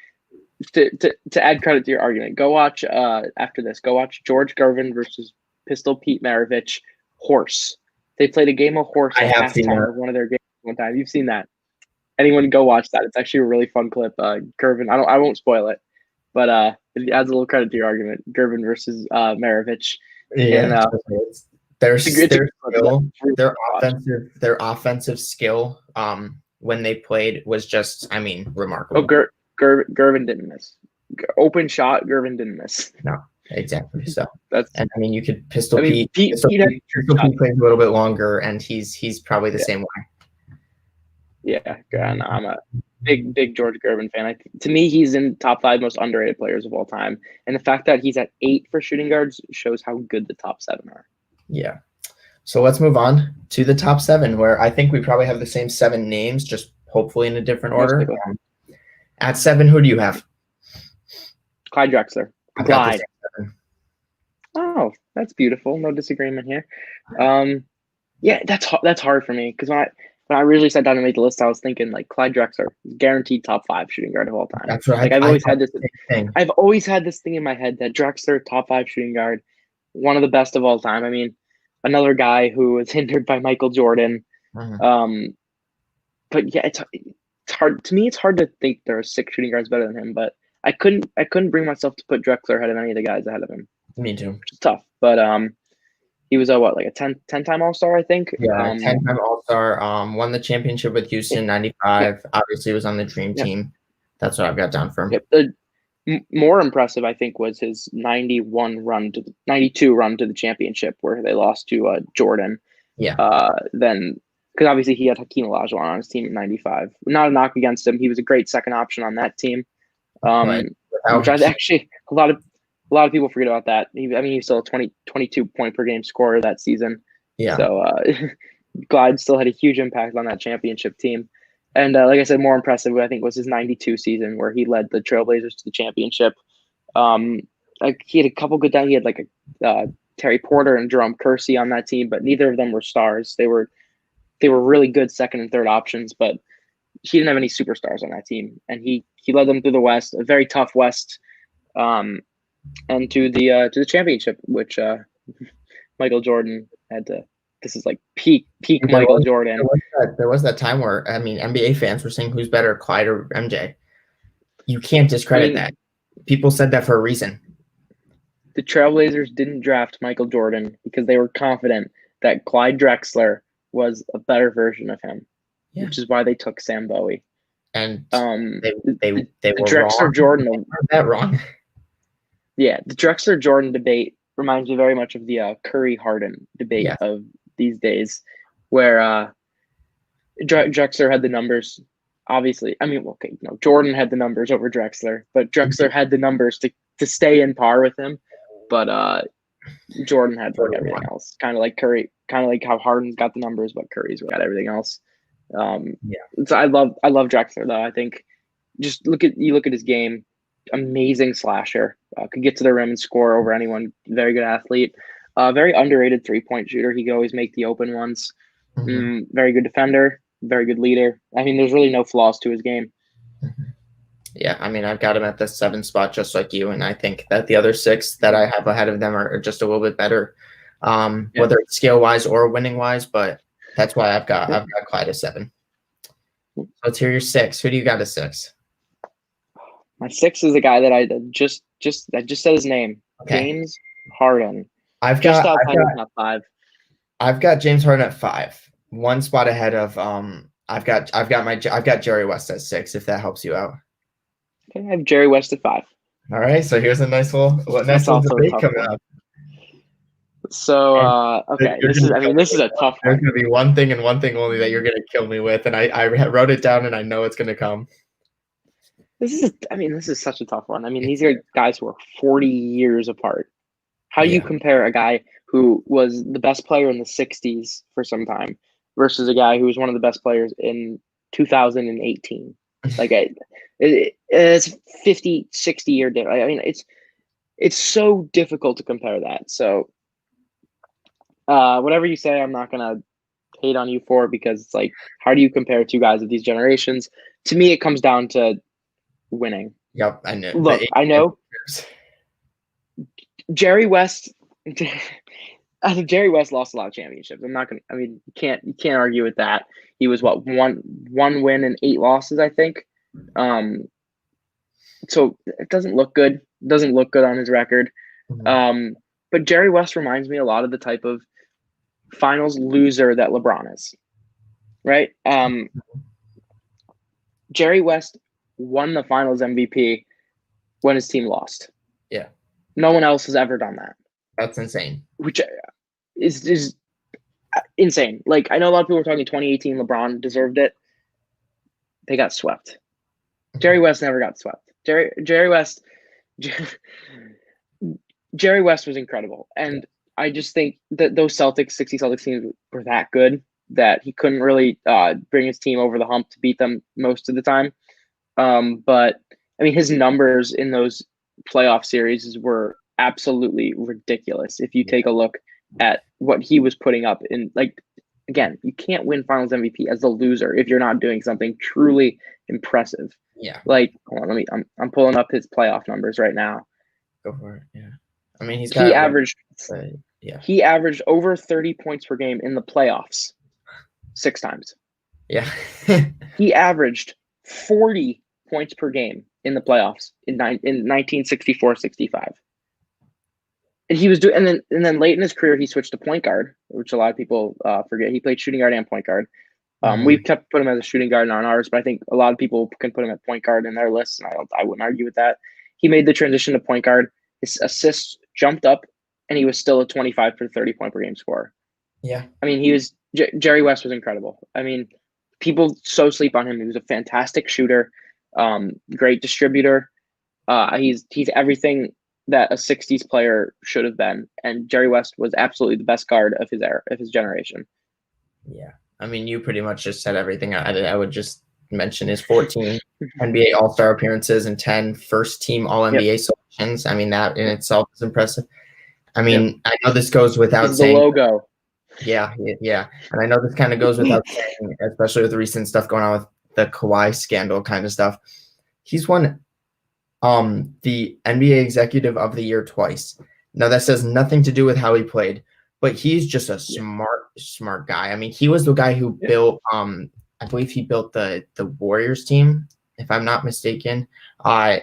To add credit to your argument, go watch after this. Go watch George Gervin versus Pistol Pete Maravich horse. They played a game of horse at halftime of one of their games one time. You've seen that? Anyone go watch that? It's actually a really fun clip. Gervin, I won't spoil it, but it adds a little credit to your argument. Gervin versus Maravich. Yeah, and, their offensive skill when they played was just, remarkable. Oh, Gervin didn't miss. Open shot, Gervin didn't miss. No, exactly. So that's. And you could Pistol Pete. Pistol Pete plays a little bit longer, and he's probably the same way. Yeah, and I'm a big George Gervin fan. To me, he's in top 5 most underrated players of all time, and the fact that he's at 8 for shooting guards shows how good the top 7 are. Yeah. So let's move on to the top 7, where I think we probably have the same 7 names, just hopefully in a different order. At 7, who do you have? Clyde Drexler. Clyde. Oh, that's beautiful. No disagreement here. Yeah, that's hard for me because when I originally sat down to make the list, I was thinking like Clyde Drexler, guaranteed top 5 shooting guard of all time. That's right. I've always had this thing. I've always had this thing in my head that Drexler, top 5 shooting guard, one of the best of all time. Another guy who was hindered by Michael Jordan. Mm-hmm. But yeah, it's hard to me. It's hard to think there are 6 shooting guards better than him, but I couldn't bring myself to put Drexler ahead of any of the guys ahead of him. Me too. Which is tough, but he was a 10-time All-Star, I think. Yeah, 10-time All-Star. Won the championship with Houston '95. Obviously, was on the Dream Team. That's what I've got down for him. The more impressive, I think, was his 92 run to the championship where they lost to Jordan. Yeah. Then. Because obviously he had Hakeem Olajuwon on his team in '95. Not a knock against him. He was a great second option on that team. Which I actually a lot of people forget about that. He's still a 22 point per game scorer that season. Yeah. So Clyde still had a huge impact on that championship team. And like I said, more impressive, I think, was his 92 season where he led the Trailblazers to the championship. He had a couple good times. He had Terry Porter and Jerome Kersey on that team, but neither of them were stars. They were really good second and third options, but he didn't have any superstars on that team. And he led them through the West, a very tough West, and to the championship, which Michael Jordan had to. This is like peak Michael Jordan. There was that time where NBA fans were saying who's better, Clyde or MJ. You can't discredit that. People said that for a reason. The Trailblazers didn't draft Michael Jordan because they were confident that Clyde Drexler was a better version of him, which is why they took Sam Bowie. And they were Drexler wrong. Jordan. They weren't that wrong. Yeah, the Drexler Jordan debate reminds me very much of the Curry Harden debate of these days, where Drexler had the numbers. Obviously, Jordan had the numbers over Drexler, but Drexler had the numbers to stay in par with him. But Jordan had everything else, kind of like Curry, kind of like how Harden's got the numbers, but Curry's got everything else. So I love Drexler though. I think just look at his game, amazing slasher, could get to the rim and score over anyone. Very good athlete, very underrated 3-point shooter. He could always make the open ones. Very good defender, very good leader. There's really no flaws to his game. Yeah, I've got him at the 7 spot just like you, and I think that the other 6 that I have ahead of them are just a little bit better, whether it's skill-wise or winning-wise, but that's why I've got Clyde at 7. So let's hear your 6. Who do you got at 6? My 6 is a guy that I just said his name. Okay. James Harden. I've got James Harden at 5. 1 spot ahead of I've got Jerry West at 6, if that helps you out. Okay, I have Jerry West at 5. All right, so here's a nice little debate coming up. So okay, this is a tough There's one. gonna be one thing and one thing only that you're gonna kill me with, and I wrote it down and I know it's gonna come. This is such a tough one. I mean, these are guys who are 40 years apart. How do you compare a guy who was the best player in the 60s for some time versus a guy who was one of the best players in 2018? Like, it's 50, 60-year difference. I mean, it's so difficult to compare that. So, whatever you say, I'm not going to hate on you for, because it's like, how do you compare two guys of these generations? To me, it comes down to winning. Yep, I know. Look, I know Jerry West. I think Jerry West lost a lot of championships. You can't argue with that. He was one win and 8 losses, I think. So it doesn't look good. It doesn't look good on his record. Mhm. But Jerry West reminds me a lot of the type of finals loser that LeBron is. Right? Jerry West won the finals MVP when his team lost. Yeah. No one else has ever done that. That's insane. Which is insane. Like, I know a lot of people were talking 2018 LeBron deserved it. They got swept. Jerry West never got swept. Jerry West was incredible. And I just think that those 60 Celtics teams were that good that he couldn't really bring his team over the hump to beat them most of the time. But I mean, his numbers in those playoff series were absolutely ridiculous. If you take a look at what he was putting up in, like, again, you can't win finals MVP as a loser if you're not doing something truly impressive. Yeah. Like, hold on, I'm pulling up his playoff numbers right now. Go for it. Yeah. I mean, he averaged over 30 points per game in the playoffs 6 times. Yeah. He averaged 40 points per game in the playoffs in 1964-65. And he was and then late in his career he switched to point guard, which a lot of people forget. He played shooting guard and point guard. We've kept put him as a shooting guard on ours, but I think a lot of people can put him at point guard in their lists, and I wouldn't argue with that. He made the transition to point guard. His assists jumped up, and he was still a 25 to 30 point per game scorer. Yeah. I mean, Jerry West was incredible. I mean, people so sleep on him. He was a fantastic shooter, great distributor. He's everything that a 60s player should have been, and Jerry West was absolutely the best guard of his era, of his generation. Yeah. I mean, you pretty much just said everything. I would just mention his 14 NBA All-Star appearances and 10 first-team All-NBA selections. I mean, that in itself is impressive. I mean, I know this goes without saying. The logo. Yeah. And I know this kind of goes without saying, especially with the recent stuff going on with the Kawhi scandal kind of stuff. He's won the NBA Executive of the Year twice. Now, that says nothing to do with how he played, but he's just a smart guy. I mean, he was the guy who built, I believe he built the Warriors team, if I'm not mistaken.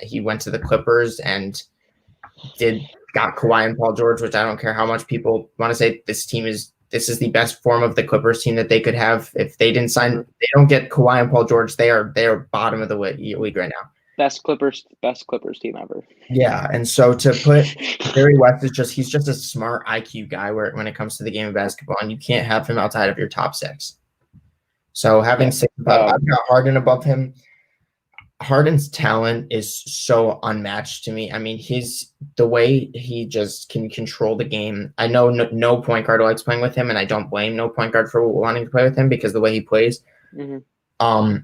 He went to the Clippers and got Kawhi and Paul George, which I don't care how much people want to say this is the best form of the Clippers team that they could have. If they don't get Kawhi and Paul George, they are bottom of the league right now. Best Clippers team ever. Yeah, and so to put Jerry West he's just a smart IQ guy when it comes to the game of basketball, and you can't have him outside of your top 6. So having 6 above, I've got Harden above him. Harden's talent is so unmatched to me. I mean, the way he just can control the game. I know no point guard likes playing with him, and I don't blame no point guard for wanting to play with him because the way he plays. Mm-hmm.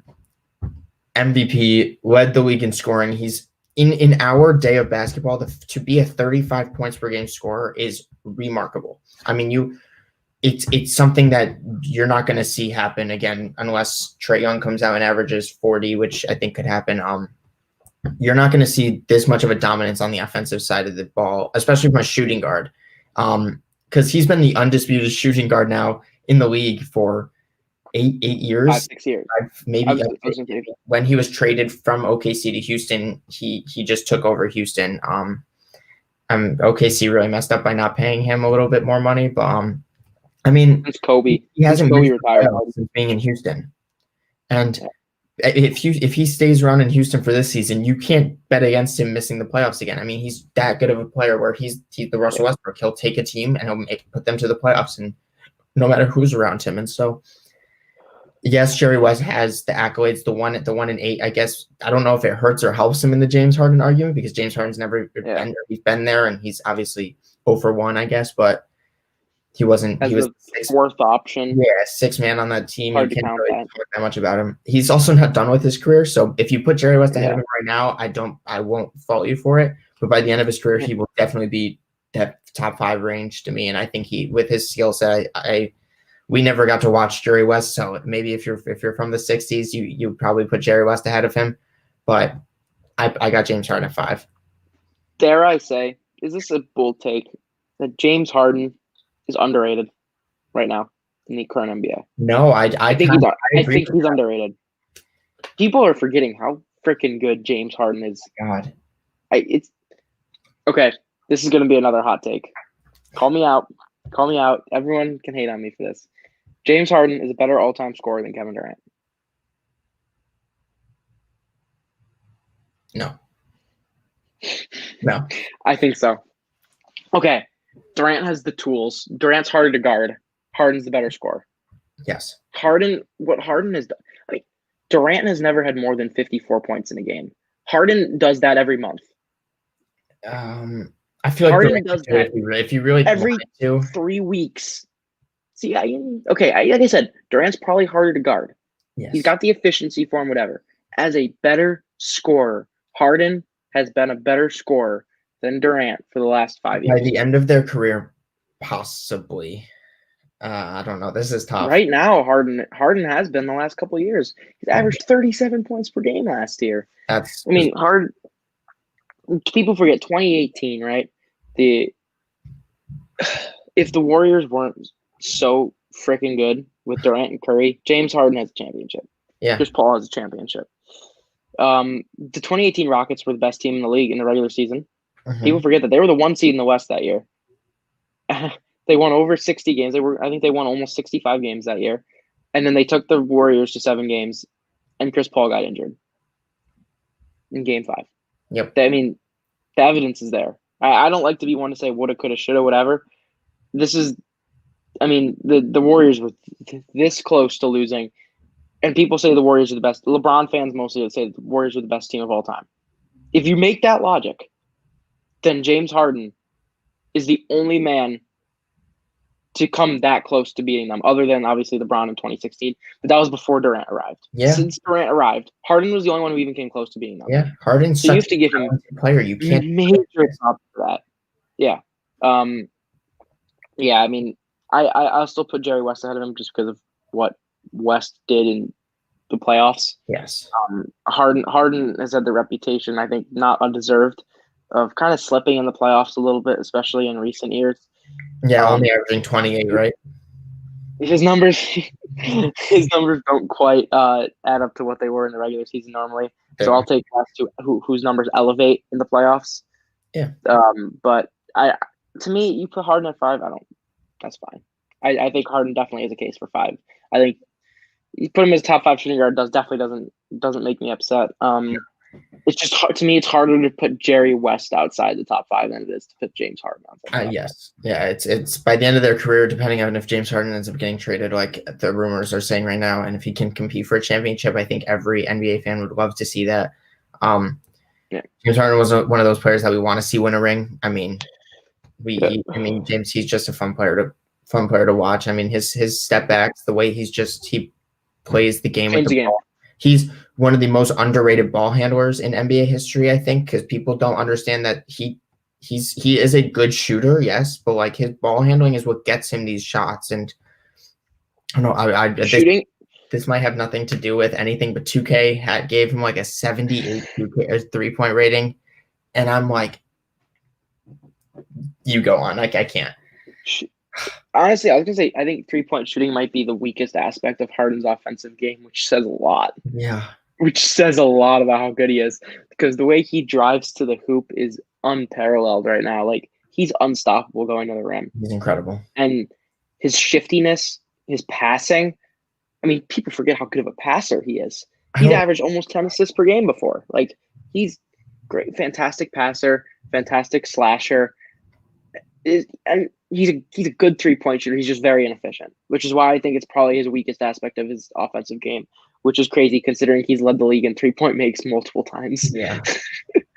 MVP, led the league in scoring. He's in our day of basketball, to be a 35 points per game scorer is remarkable. I mean, it's something that you're not going to see happen again unless Trae Young comes out and averages 40, which I think could happen. You're not going to see this much of a dominance on the offensive side of the ball, especially from a shooting guard, because he's been the undisputed shooting guard now in the league for 8 years, 5, 6 years. Maybe when he was traded from OKC to Houston, he just took over Houston. OKC really messed up by not paying him a little bit more money, but I mean, it's Kobe. He hasn't Kobe retired since being in Houston, and if he stays around in Houston for this season, you can't bet against him missing the playoffs again. I mean, he's that good of a player where he's the Russell Westbrook. He'll take a team and he'll put them to the playoffs, and no matter who's around him. And so, yes, Jerry West has the accolades, the 1-8. I guess I don't know if it hurts or helps him in the James Harden argument because James Harden's never been there. He's been there, and he's obviously 0 for 1, I guess, but he wasn't. He was the fourth option. Yeah, sixth man on that team. Hard you to can't count really talk that much about him. He's also not done with his career, so if you put Jerry West ahead of him right now, I won't fault you for it. But by the end of his career, he will definitely be that top 5 range to me, and I think with his skill set, we never got to watch Jerry West, so maybe if you're from the 60s, you probably put Jerry West ahead of him, but I got James Harden at 5. Dare I say, is this a bold take that James Harden is underrated right now in the current NBA? No, I think he's underrated. People are forgetting how freaking good James Harden is. God, it's okay. This is going to be another hot take. Call me out. Everyone can hate on me for this. James Harden is a better all-time scorer than Kevin Durant. No. I think so. Okay. Durant has the tools. Durant's harder to guard. Harden's the better scorer. Yes. What Harden has done. I mean, Durant has never had more than 54 points in a game. Harden does that every month. I feel like Harden does that if you really every 3 weeks. See, like I said, Durant's probably harder to guard. Yes. He's got the efficiency for him, whatever. As a better scorer, Harden has been a better scorer than Durant for the last 5 years. By the end of their career, possibly. I don't know. This is tough. Right now, Harden has been the last couple of years. He's averaged 37 points per game last year. People forget 2018, right? If the Warriors weren't so freaking good with Durant and Curry, James Harden has a championship. Yeah. Chris Paul has a championship. The 2018 Rockets were the best team in the league in the regular season. Mm-hmm. People forget that they were the 1 seed in the West that year. They won over 60 games. I think they won almost 65 games that year. And then they took the Warriors to 7 games, and Chris Paul got injured in Game 5. Yep. I mean, the evidence is there. I don't like to be one to say woulda, coulda, shoulda, whatever. The Warriors were this close to losing, and people say the Warriors are the best. LeBron fans mostly say the Warriors are the best team of all time. If you make that logic, then James Harden is the only man to come that close to beating them, other than obviously LeBron in 2016. But that was before Durant arrived. Yeah. Since Durant arrived, Harden was the only one who even came close to beating them. Yeah, Harden's so you have to give him a player. You can't major props for that. Yeah. I mean, I'll still put Jerry West ahead of him just because of what West did in the playoffs. Yes. Harden has had the reputation, I think, not undeserved, of kind of slipping in the playoffs a little bit, especially in recent years. Yeah, only averaging 28, right? His numbers don't quite add up to what they were in the regular season normally. Fair. So I'll take West whose numbers elevate in the playoffs. Yeah. But to me, you put Harden at 5. That's fine. I think Harden definitely is a case for 5. I think you put him as top 5 shooting guard definitely doesn't make me upset. It's just hard to me. It's harder to put Jerry West outside the top 5 than it is to put James Harden outside. Yes, yeah. It's by the end of their career, depending on if James Harden ends up getting traded, like the rumors are saying right now, and if he can compete for a championship, I think every NBA fan would love to see that. James Harden was one of those players that we want to see win a ring. I mean, James, he's just a fun player to watch. I mean, his step backs, the way he plays the game with the ball. He's one of the most underrated ball handlers in NBA history, I think, because people don't understand that he is a good shooter, yes, but like his ball handling is what gets him these shots. And I don't know, shooting. This might have nothing to do with anything, but 2K gave him like a 78 3-point rating, and I'm like, you go on, like I can't. Honestly, I was going to say, I think 3-point shooting might be the weakest aspect of Harden's offensive game, which says a lot. Yeah. Which says a lot about how good he is, because the way he drives to the hoop is unparalleled right now. Like, he's unstoppable going to the rim. He's incredible. And his shiftiness, his passing, I mean, people forget how good of a passer he is. He'd averaged almost 10 assists per game before. Like, he's great, fantastic passer, fantastic slasher. And he's a good 3-point shooter. He's just very inefficient, which is why I think it's probably his weakest aspect of his offensive game, which is crazy considering he's led the league in 3-point makes multiple times. Yeah.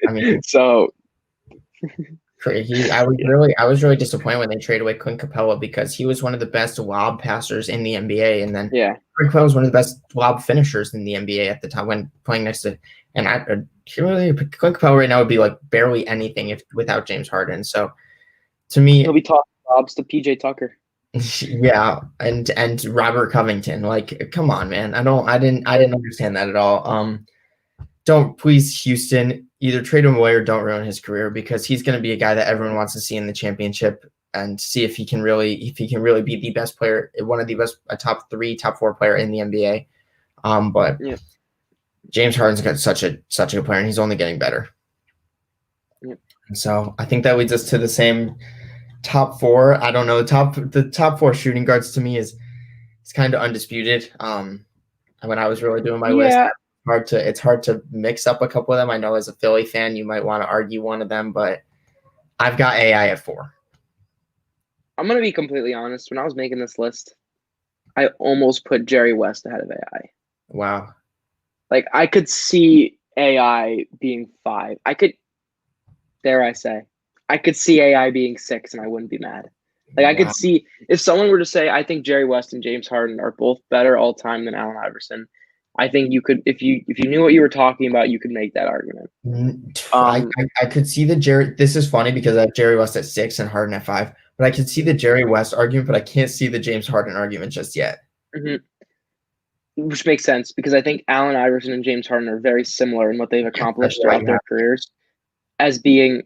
I mean, so I was really disappointed when they traded away Clint Capella because he was one of the best lob passers in the NBA, and then Clint Capella was one of the best lob finishers in the NBA at the time when playing next to. And Clint Capella right now would be like barely anything without James Harden. So to me, he'll be tossing lobs to PJ Tucker. Yeah, and Robert Covington. Like, come on, man. I didn't understand that at all. Don't please, Houston, either trade him away or don't ruin his career, because he's going to be a guy that everyone wants to see in the championship and see if he can really be the best player, one of the best, a top 3, top 4 player in the NBA. But James Harden's got such a good player, and he's only getting better. And so I think that leads us to the same top 4. I don't know. The top 4 shooting guards to me is kind of undisputed. When I was really doing my list, it's hard to mix up a couple of them. I know as a Philly fan, you might want to argue one of them, but I've got AI at 4. I'm going to be completely honest. When I was making this list, I almost put Jerry West ahead of AI. Wow. Like, I could see AI being 5. Dare I say, I could see AI being 6 and I wouldn't be mad. Like, I could see if someone were to say, I think Jerry West and James Harden are both better all time than Allen Iverson. I think you could, if you knew what you were talking about, you could make that argument. I could see the Jerry. This is funny because I have Jerry West at 6 and Harden at 5, but I could see the Jerry West argument, but I can't see the James Harden argument just yet. Mm-hmm. Which makes sense because I think Allen Iverson and James Harden are very similar in what they've accomplished throughout their careers as being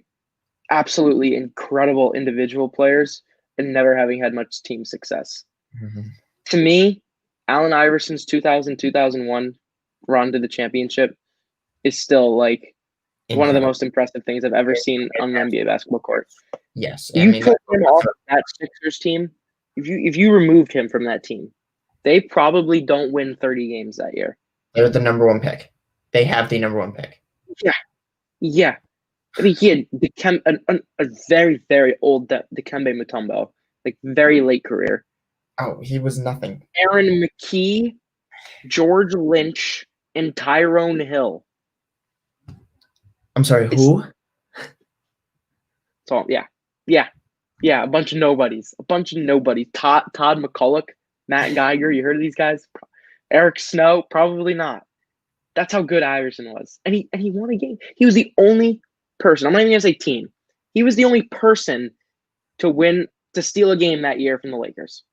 absolutely incredible individual players and never having had much team success. Mm-hmm. To me, Allen Iverson's 2000-2001 run to the championship is still like one of the most impressive things I've ever seen on an NBA basketball court. Yes. You put him off that Sixers team, if you removed him from that team, they probably don't win 30 games that year. They're the number 1 pick. They have the number 1 pick. Yeah. I mean, he had a very, very old Dikembe Mutombo, like very late career. Oh, he was nothing. Aaron McKee, George Lynch, and Tyrone Hill. I'm sorry, who? So yeah, a bunch of nobodies. Todd McCulloch, Matt Geiger. You heard of these guys? Eric Snow, probably not. That's how good Iverson was, and he won a game. He was the only person. I'm not even gonna say team. He was the only person to steal a game that year from the Lakers.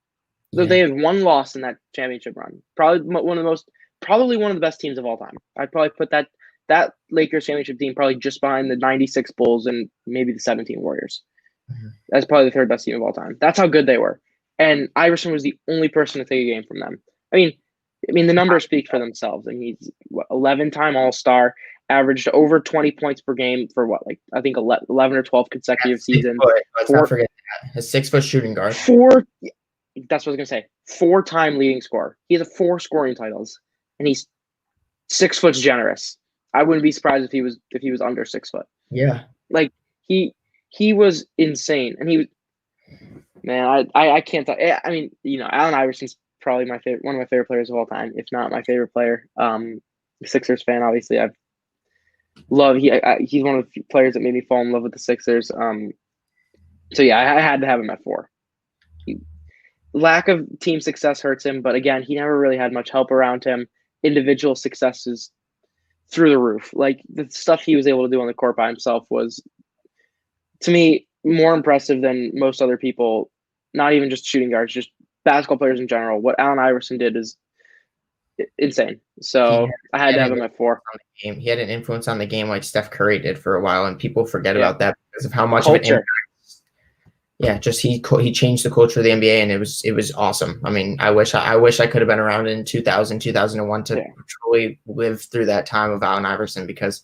So they had 1 loss in that championship run. Probably one of the best teams of all time. I'd probably put that Lakers championship team probably just behind the 96 Bulls and maybe the 17 Warriors. Mm-hmm. That's probably the 3rd best team of all time. That's how good they were. And Iverson was the only person to take a game from them. I mean, the numbers speak for themselves. I mean, he's 11-time All-Star, averaged over 20 points per game for I think 11 or 12 consecutive seasons. Let's not forget that. His 6-foot shooting guard. That's what I was going to say. 4-time leading scorer. He has 4 scoring titles, and he's 6 foot generous. I wouldn't be surprised if he was under 6 foot. Yeah. Like, he was insane. And he was, man, I can't talk. I mean, Allen Iverson's probably one of my favorite players of all time, if not my favorite player. Sixers fan, obviously. He's one of the players that made me fall in love with the Sixers. So yeah, I had to have him at 4. Lack of team success hurts him, but again, he never really had much help around him. Individual successes through the roof. Like, the stuff he was able to do on the court by himself was, to me, more impressive than most other people, not even just shooting guards, just basketball players in general. What Allen Iverson did is insane. So I had to have him at 4. He had an influence on the game like Steph Curry did for a while, and people forget about that because of how much of an impact. Yeah, just he changed the culture of the NBA, and it was awesome. I mean, I wish I could have been around in 2000, 2001 to truly live through that time of Allen Iverson, because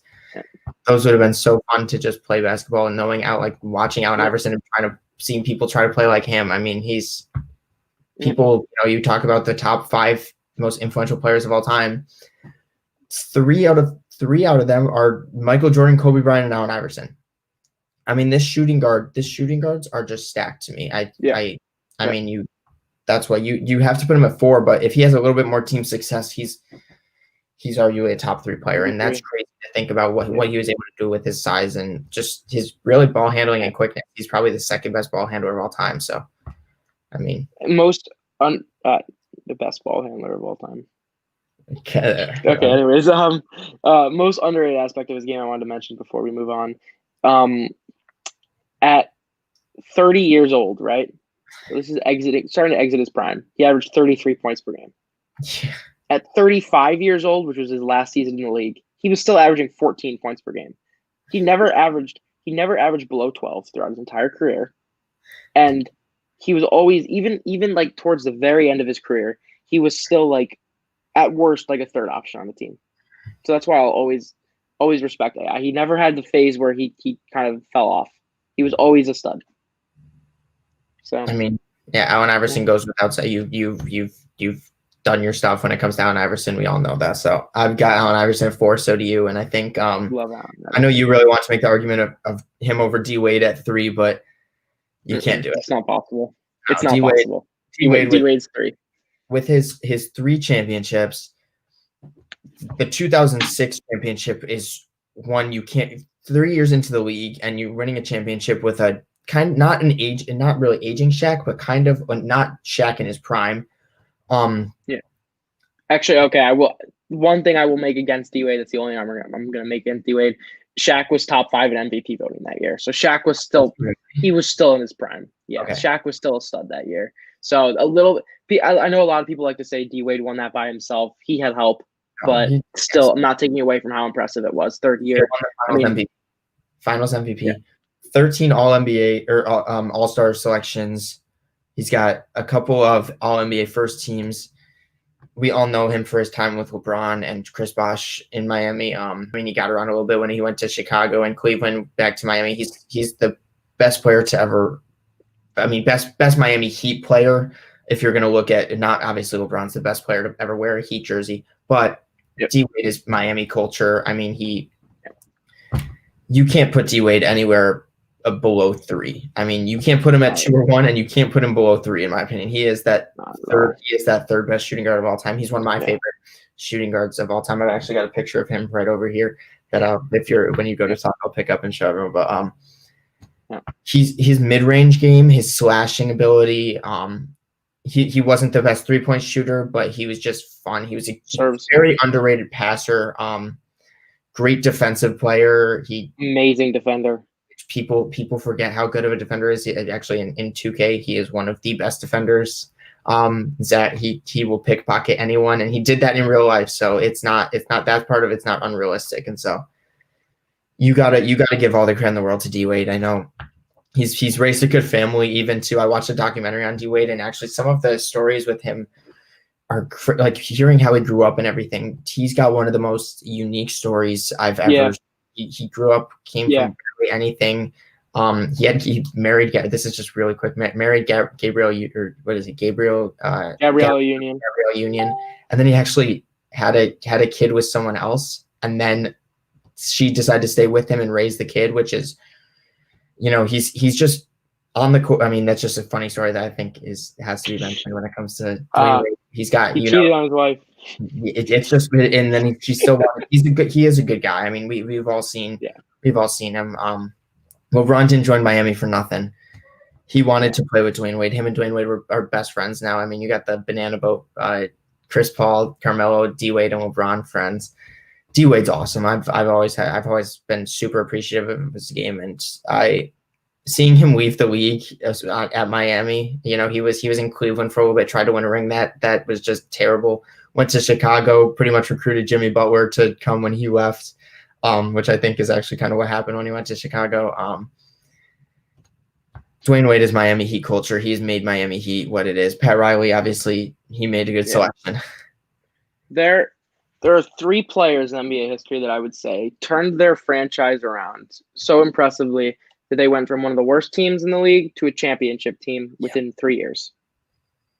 those would have been so fun to just play basketball and watching Allen Iverson and seeing people try to play like him. I mean, you talk about the top 5 most influential players of all time. three out of them are Michael Jordan, Kobe Bryant, and Allen Iverson. I mean, this shooting guards are just stacked to me. I mean, that's why you have to put him at 4, but if he has a little bit more team success, he's arguably a top 3 player, and that's crazy to think about what he was able to do with his size and just his really ball handling and quickness. He's probably the second best ball handler of all time. So, I mean, the best ball handler of all time. Okay. Anyways, most underrated aspect of his game I wanted to mention before we move on. At 30 years old, right? So this is starting to exit his prime. He averaged 33 points per game. Yeah. At 35 years old, which was his last season in the league, he was still averaging 14 points per game. He never averaged below 12 throughout his entire career. And he was always, even like towards the very end of his career, he was still like at worst like a third option on the team. So that's why I'll always respect AI. He never had the phase where he kind of fell off. He was always a stud. So I mean, yeah, Allen Iverson goes without saying. You've done your stuff when it comes to Allen Iverson. We all know that. So I've got Allen Iverson at 4. So do you. And I think love Allen. I know you really want to make the argument of him over D Wade at 3, but you can't do it. It's not possible. It's No, not possible. D Wade's 3 with his 3 championships. The 2006 championship is one you can't. 3 years into the league, and you're winning a championship with a not really aging Shaq, but kind of not Shaq in his prime. Yeah. Actually, okay. I will. One thing I will make against D Wade. That's the only argument I'm going to make against D Wade. Shaq was top 5 in MVP voting that year, so Shaq was still in his prime. Yeah, okay. Shaq was still a stud that year. So a little. I know a lot of people like to say D Wade won that by himself. He had help, but still, I'm not taking away from how impressive it was. Third year, Finals MVP, 13 All-NBA or All-Star selections. He's got a couple of All-NBA first teams. We all know him for his time with LeBron and Chris Bosh in Miami. I mean, he got around a little bit when he went to Chicago and Cleveland, back to Miami. He's the best player to ever. I mean, best Miami Heat player. If you're going to look at, not obviously LeBron's the best player to ever wear a Heat jersey, but D Wade is Miami culture. I mean, you can't put D Wade anywhere below 3. I mean, you can't put him at 2 or 1, and you can't put him below 3, in my opinion. He is that third best shooting guard of all time. He's one of my favorite shooting guards of all time. I've actually got a picture of him right over here that when you go to talk, I'll pick up and show everyone. But his mid-range game, his slashing ability, he wasn't the best 3-point shooter, but he was just fun. He was a very underrated passer. Great defensive player. Amazing defender. People forget how good of a defender is. Actually, in 2K, he is one of the best defenders. That he will pickpocket anyone, and he did that in real life. So it's not that part of it's not unrealistic. And so you gotta give all the credit in the world to D Wade. I know he's raised a good family. Even too, I watched a documentary on D Wade, and actually some of the stories with him are like hearing how he grew up and everything. He's got one of the most unique stories I've ever. He grew up, came from barely anything. He married. This is just really quick. Married Gabrielle, or what is it? Gabrielle Union. Gabrielle Union, and then he actually had a kid with someone else, and then she decided to stay with him and raise the kid, which is, he's just on the court. I mean, that's just a funny story that I think has to be mentioned when it comes to. He's got he cheated on his wife. It's just, and then he is a good guy. I mean, we've all seen him. LeBron didn't join Miami for nothing. He wanted to play with Dwayne Wade. Him and Dwayne Wade are best friends now. I mean, you got the banana boat, Chris Paul, Carmelo, D Wade, and LeBron friends. D Wade's awesome. I've always been super appreciative of his game, and seeing him leave the league at Miami. He was in Cleveland for a little bit, tried to win a ring. That was just terrible. Went to Chicago, pretty much recruited Jimmy Butler to come when he left, which I think is actually kind of what happened when he went to Chicago. Dwayne Wade is Miami Heat culture. He's made Miami Heat what it is. Pat Riley, obviously, he made a good selection. There are 3 players in NBA history that I would say turned their franchise around so impressively that they went from one of the worst teams in the league to a championship team within 3 years.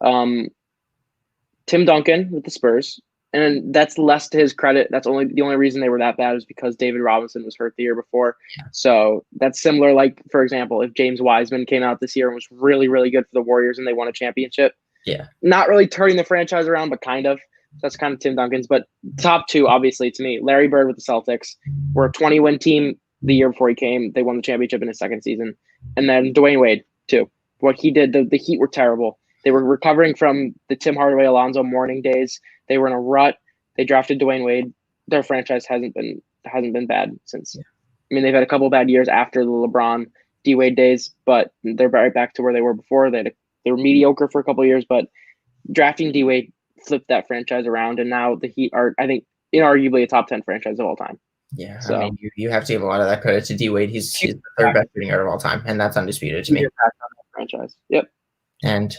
Tim Duncan with the Spurs And that's less to his credit. That's the only reason they were that bad is because David Robinson was hurt the year before. Yeah. So that's similar. Like, for example, if James Wiseman came out this year and was really, really good for the Warriors and they won a championship, Yeah. not really turning the franchise around, but kind of. That's kind of Tim Duncan's. But top two, obviously, to me, Larry Bird with the Celtics. We're a 20-win team the year before he came. They won the championship in his second season. And then Dwayne Wade, too. What he did, the Heat were terrible. They were recovering from the Tim Hardaway Alonzo Mourning days. They were in a rut. They drafted Dwayne Wade. Their franchise hasn't been bad since. I mean, they've had a couple bad years after the LeBron D Wade days, but they're right back to where they were before. They were mediocre for a couple of years, but drafting D Wade flipped that franchise around, and now the Heat are, I think, inarguably a top 10 franchise of all time. Yeah, so, I mean, you have to give a lot of that credit to D Wade. He's the third best shooting guard of all time, and that's undisputed to me. Franchise. Yep. And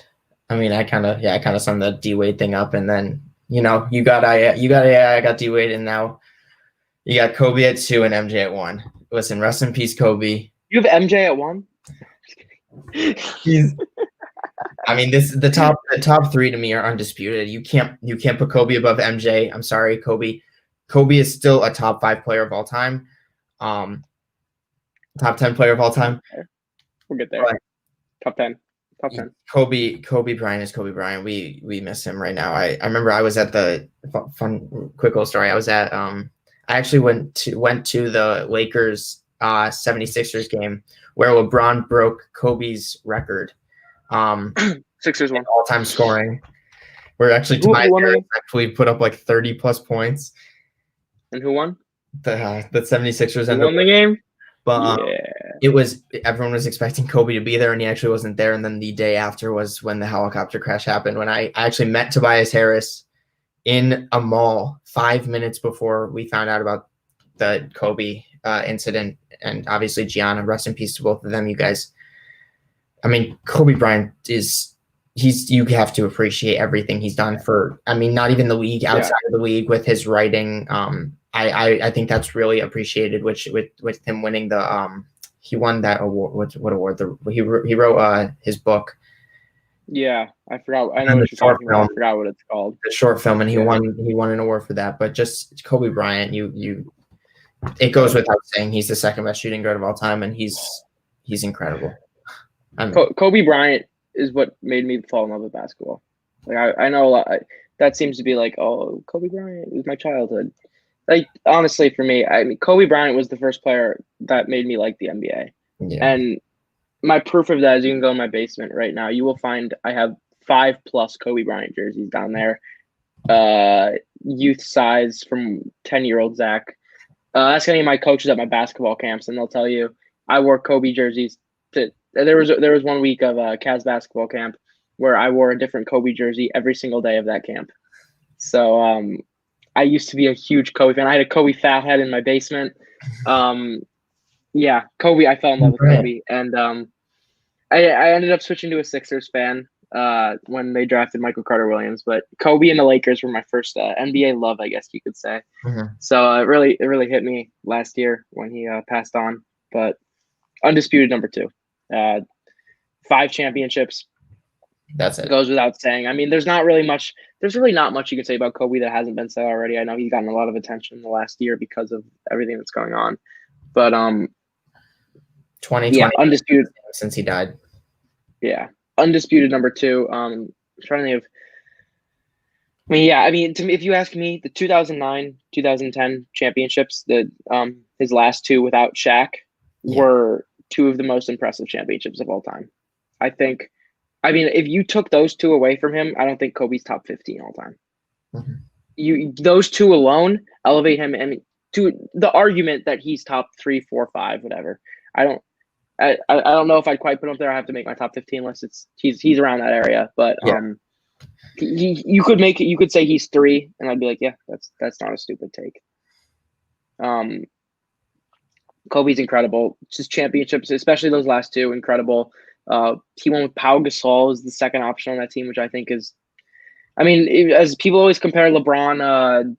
I mean, I kind of summed the D Wade thing up, and then you got I got D Wade, and now you got Kobe at 2 and MJ at 1. Listen, rest in peace, Kobe. You have MJ at 1. I mean, the top 3 to me are undisputed. You can't put Kobe above MJ. I'm sorry, Kobe. Kobe is still a top 5 player of all time. Top 10 player of all time. We'll get there. But top 10. Kobe Bryant is Kobe Bryant. We miss him right now. I remember I was at the fun quick little story. I was at I actually went to the Lakers 76ers game where LeBron broke Kobe's record. Sixers won all-time scoring. We're actually tied. Actually put up like 30 plus points. And who won? The 76ers won the game. But everyone was expecting Kobe to be there, and he actually wasn't there. And then the day after was when the helicopter crash happened. When I actually met Tobias Harris in a mall 5 minutes before we found out about the Kobe incident, and obviously Gianna, rest in peace to both of them, you guys. I mean, Kobe Bryant you have to appreciate everything he's done for, I mean, not even the league, outside of the league with his writing. I think that's really appreciated, which with him winning he won that award. What award? He wrote his book. Yeah, I forgot. I know what you're talking about. I forgot what it's called. The short film, and he won an award for that. But just Kobe Bryant, it goes without saying he's the second best shooting guard of all time, and he's incredible. Kobe Bryant is what made me fall in love with basketball. Like I know a lot. That seems to be like, oh, Kobe Bryant was my childhood. Like, honestly, for me, I mean, Kobe Bryant was the first player that made me like the NBA. Yeah. And my proof of that is you can go in my basement right now. You will find I have 5+ Kobe Bryant jerseys down there. Youth size from 10-year-old Zach. Ask any of my coaches at my basketball camps, and they'll tell you I wore Kobe jerseys. There was 1 week of Cavs basketball camp where I wore a different Kobe jersey every single day of that camp. So I used to be a huge Kobe fan. I had a Kobe fat head in my basement. Yeah, Kobe. I fell in love with Kobe, and I ended up switching to a Sixers fan when they drafted Michael Carter-Williams. But Kobe and the Lakers were my first NBA love, I guess you could say. Mm-hmm. So it really hit me last year when he passed on. But undisputed number 2, 5 championships. That's it. Goes without saying. I mean, there's not really much. There's really not much you can say about Kobe that hasn't been said already. I know he's gotten a lot of attention in the last year because of everything that's going on. But 2020, undisputed since he died. Yeah, undisputed number 2. I'm trying to think of. To me, if you ask me, the 2009, 2010 championships, his last 2 without Shaq were 2 of the most impressive championships of all time. I think. I mean, if you took those 2 away from him, I don't think Kobe's top 15 all time. Mm-hmm. Those 2 alone elevate him, and to the argument that he's top 3, 4, 5, whatever. I don't know if I'd quite put him there. I have to make my top 15 list. He's around that area, but you could make it. You could say he's 3, and I'd be like, yeah, that's not a stupid take. Kobe's incredible. Just championships, especially those last 2, incredible. He won with Pau Gasol as the second option on that team, which I think is, I mean, as people always compare LeBron,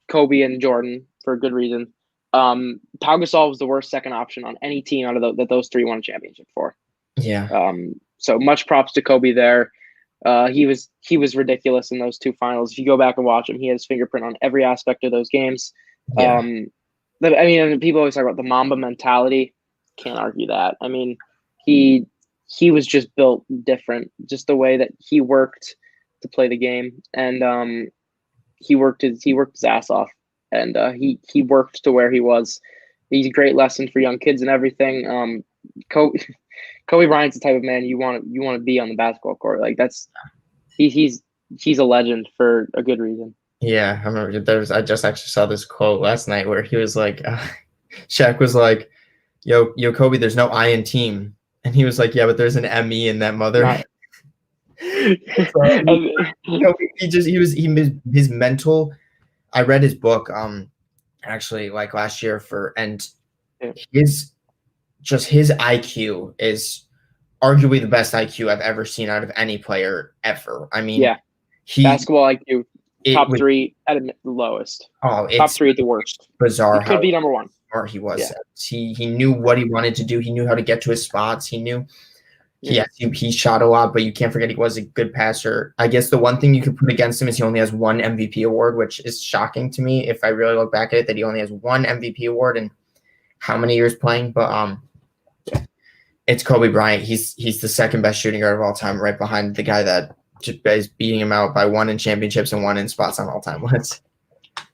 Kobe, and Jordan for a good reason. Pau Gasol was the worst second option on any team out of that those 3 won a championship for. Yeah. So much props to Kobe there. He was ridiculous in those two finals. If you go back and watch him, he has fingerprint on every aspect of those games. Yeah. But I mean, people always talk about the Mamba mentality. Can't argue that. I mean, he was just built different, just the way that he worked to play the game, and he worked his ass off, and he worked to where he was. He's a great lesson for young kids and everything. Kobe Bryant's the type of man you want to be on the basketball court. Like he's a legend for a good reason. Yeah, I remember I just actually saw this quote last night where he was like, Shaq was like, yo, Kobe, there's no I in team. And he was like, yeah, but there's an M-E in that mother. Right. His mental, I read his book, actually like last year and his IQ is arguably the best IQ I've ever seen out of any player ever. I mean, basketball IQ, top 3 at the lowest. Top 3 at the worst. Bizarre. He could be number 1. Smart he was. Yeah. He knew what he wanted to do. He knew how to get to his spots. He knew. He shot a lot, but you can't forget he was a good passer. I guess the one thing you could put against him is he only has one MVP award, which is shocking to me if I really look back at it, that he only has one MVP award in how many years playing. But it's Kobe Bryant. He's the second best shooting guard of all time, right behind the guy that is beating him out by 1 in championships and 1 in spots on all-time lists.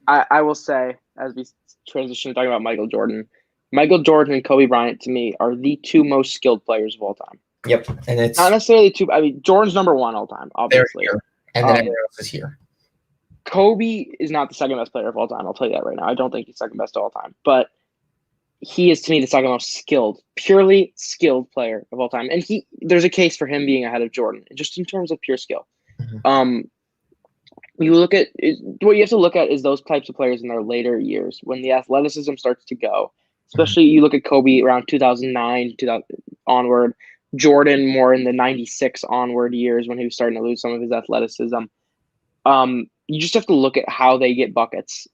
I will say, as we transition talking about Michael Jordan and Kobe Bryant, to me, are the 2 most skilled players of all time. Yep, and it's not necessarily 2. I mean, Jordan's number 1 all time, obviously. Here, and then everyone else is here. Kobe is not the second best player of all time. I'll tell you that right now. I don't think he's second best of all time, but he is to me the second most skilled, purely skilled player of all time. And there's a case for him being ahead of Jordan, just in terms of pure skill. Mm-hmm. You look at what you have to look at is those types of players in their later years when the athleticism starts to go. Especially you look at Kobe around 2009, 2000 onward. Jordan more in the 96 onward years when he was starting to lose some of his athleticism. You just have to look at how they get buckets.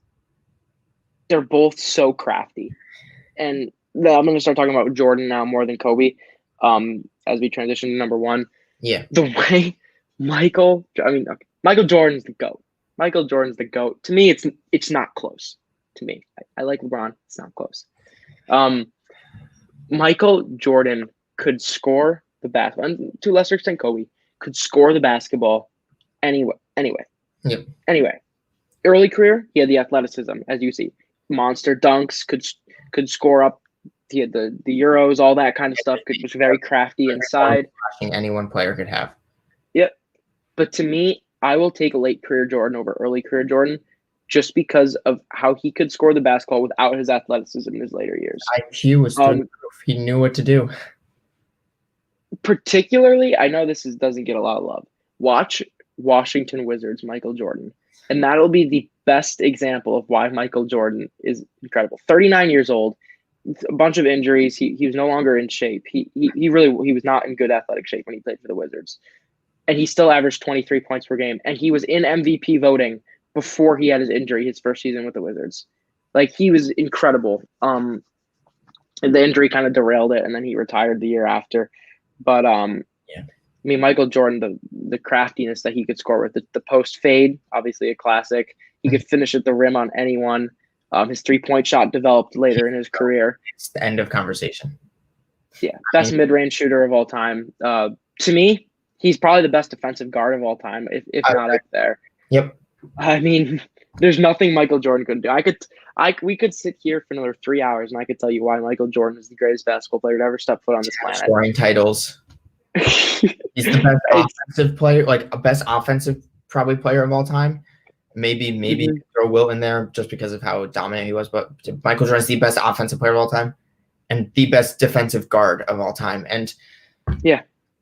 They're both so crafty. And I'm going to start talking about Jordan now more than Kobe as we transition to number 1. Yeah. The way Michael Jordan's the GOAT. Michael Jordan's the GOAT. To me, it's not close. To me, I like LeBron. It's not close. Michael Jordan could score the basketball, and to a lesser extent Kobe, could score the basketball anyway. Yep. Anyway, early career, he had the athleticism, as you see. Monster dunks, could score up. He had the Euros, all that kind of stuff. Was very crafty inside. Any one player could have. Yep. But to me, I will take late career Jordan over early career Jordan just because of how he could score the basketball without his athleticism in his later years. IQ was through the roof. He knew what to do. Particularly, I know this doesn't get a lot of love. Watch Washington Wizards, Michael Jordan. And that'll be the best example of why Michael Jordan is incredible. 39 years old, a bunch of injuries. He was no longer in shape. He was not in good athletic shape when he played for the Wizards. And he still averaged 23 points per game. And he was in MVP voting before he had his injury, his first season with the Wizards. Like, he was incredible. The injury kind of derailed it, and then he retired the year after. But I mean, Michael Jordan, the craftiness that he could score with the post fade, obviously a classic. He could finish at the rim on anyone. His 3-point shot developed later in his career. It's the end of conversation. Yeah, best mid-range shooter of all time. To me, he's probably the best defensive guard of all time, if not up there. Yep. I mean, there's nothing Michael Jordan couldn't do. We could sit here for another 3 hours, and I could tell you why Michael Jordan is the greatest basketball player to ever step foot on this planet. Scoring titles. He's the best offensive player, like a best offensive probably player of all time. Maybe throw Wilt in there just because of how dominant he was, but Michael Jordan is the best offensive player of all time and the best defensive guard of all time. And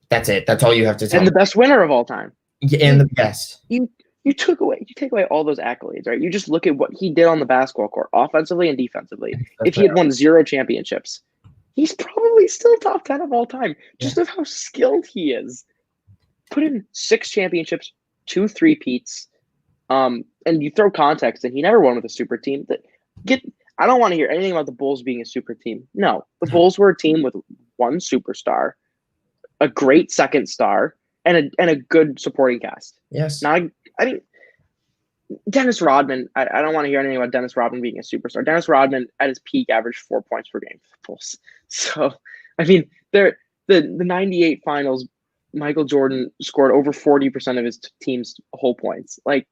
that's it. That's all you have to tell. And the best winner of all time. Yeah, and the best. You take away all those accolades, right? You just look at what he did on the basketball court, offensively and defensively. If he had won 0 championships, he's probably still top 10 of all time, just of how skilled he is. Put in 6 championships, 2 3-peats, and you throw context, and he never won with a super team. I don't want to hear anything about the Bulls being a super team. No, the Bulls were a team with 1 superstar, a great second star, and a good supporting cast. Yes. Not, I mean, Dennis Rodman. I don't want to hear anything about Dennis Rodman being a superstar. Dennis Rodman at his peak averaged 4 points per game. So, I mean, the 98 finals, Michael Jordan scored over 40% of his team's whole points. Like,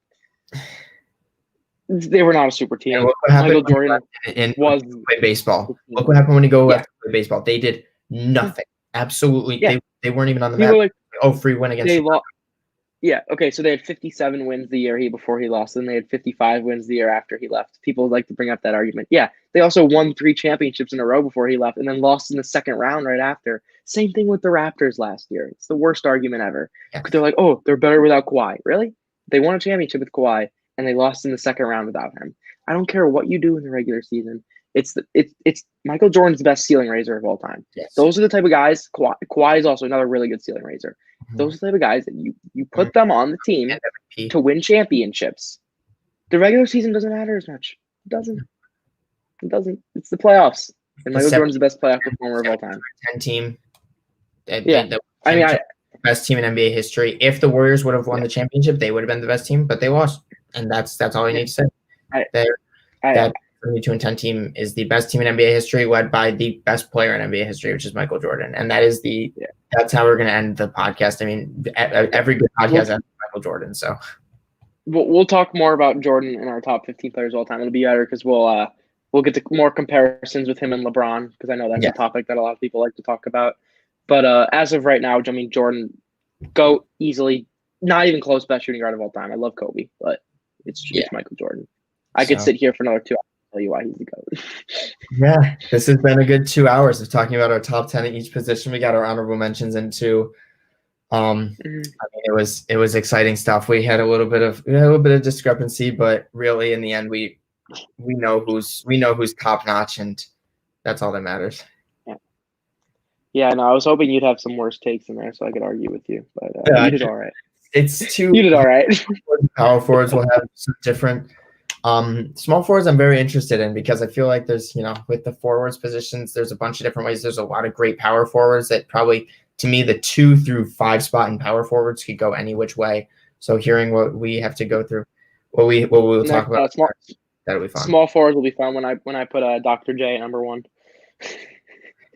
they were not a super team. Look what happened Michael Jordan was play baseball. Look what happened when he go to play baseball. They did nothing. Absolutely. Yeah. They weren't even on the map. Like, free win against they lost. Yeah, okay, so they had 57 wins the year before he lost, and they had 55 wins the year after he left. People like to bring up that argument. Yeah, they also won 3 championships in a row before he left, and then lost in the second round right after. Same thing with the Raptors last year. It's the worst argument ever. Yeah. They're like, oh, they're better without Kawhi. Really? They won a championship with Kawhi, and they lost in the second round without him. I don't care what you do in the regular season. It's Michael Jordan's the best ceiling raiser of all time. Yes. Those are the type of guys. Kawhi is also another really good ceiling raiser. Mm-hmm. Those are the type of guys that you put them on the team to win championships. The regular season doesn't matter as much. It doesn't. It's the playoffs. And Michael Jordan's the best playoff performer of all time. 10 team. Best team in NBA history. If the Warriors would have won the championship, they would have been the best team, but they lost. And that's all you need to say. That 72-10 team is the best team in NBA history, led by the best player in NBA history, which is Michael Jordan. And that is that's how we're going to end the podcast. I mean, every good podcast ends with Michael Jordan. So we'll talk more about Jordan in our top 15 players of all time. It'll be better because we'll get to more comparisons with him and LeBron, because I know that's a topic that a lot of people like to talk about. But as of right now, I mean, Jordan, GOAT, easily, not even close, best shooting guard of all time. I love Kobe, but it's Michael Jordan. I could sit here for another 2 hours and tell you why he's the GOAT. Yeah, this has been a good 2 hours of talking about our top 10 at each position. We got our honorable mentions into. I mean, it was exciting stuff. We had a little bit of discrepancy, but really, in the end, we know who's top notch, and that's all that matters. Yeah, no, I was hoping you'd have some worse takes in there so I could argue with you, but you did all right. You did all right. Power forwards will have some different. Small forwards I'm very interested in, because I feel like there's, with the forwards positions, there's a bunch of different ways. There's a lot of great power forwards that probably, to me, the 2 through 5 spot in power forwards could go any which way. So hearing what we have to go through, what we'll talk about, that'll be fun. Small forwards will be fun when I put Dr. J at number 1.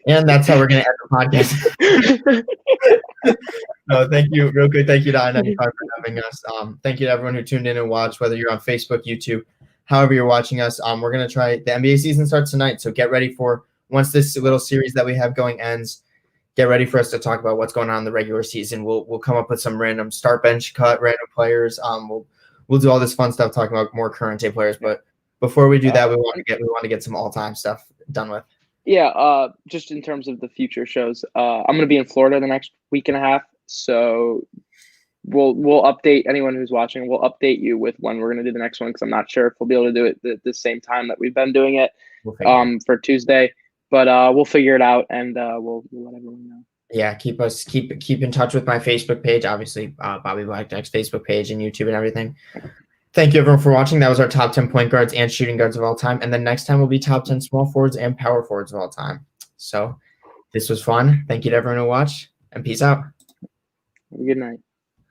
And that's how we're going to end the podcast. No, thank you. Real quick, thank you to I-95 for having us. Thank you to everyone who tuned in and watched, whether you're on Facebook, YouTube, however you're watching us. We're going to try – the NBA season starts tonight, so get ready for – once this little series that we have going ends, get ready for us to talk about what's going on in the regular season. We'll come up with some random start, bench, cut, random players. We'll do all this fun stuff talking about more current day players. But before we do that, we want to get some all-time stuff done with. Yeah, just in terms of the future shows, I'm going to be in Florida the next week and a half, so we'll update anyone who's watching. We'll update you with when we're going to do the next one, because I'm not sure if we'll be able to do it the same time that we've been doing it for Tuesday, but we'll figure it out, and we'll let everyone know. Yeah, keep in touch with my Facebook page, obviously Bobby Blackjack's Facebook page and YouTube and everything. Thank you, everyone, for watching. That was our top 10 point guards and shooting guards of all time. And then next time will be top 10 small forwards and power forwards of all time. So this was fun. Thank you to everyone who watched, and peace out. Have a good night.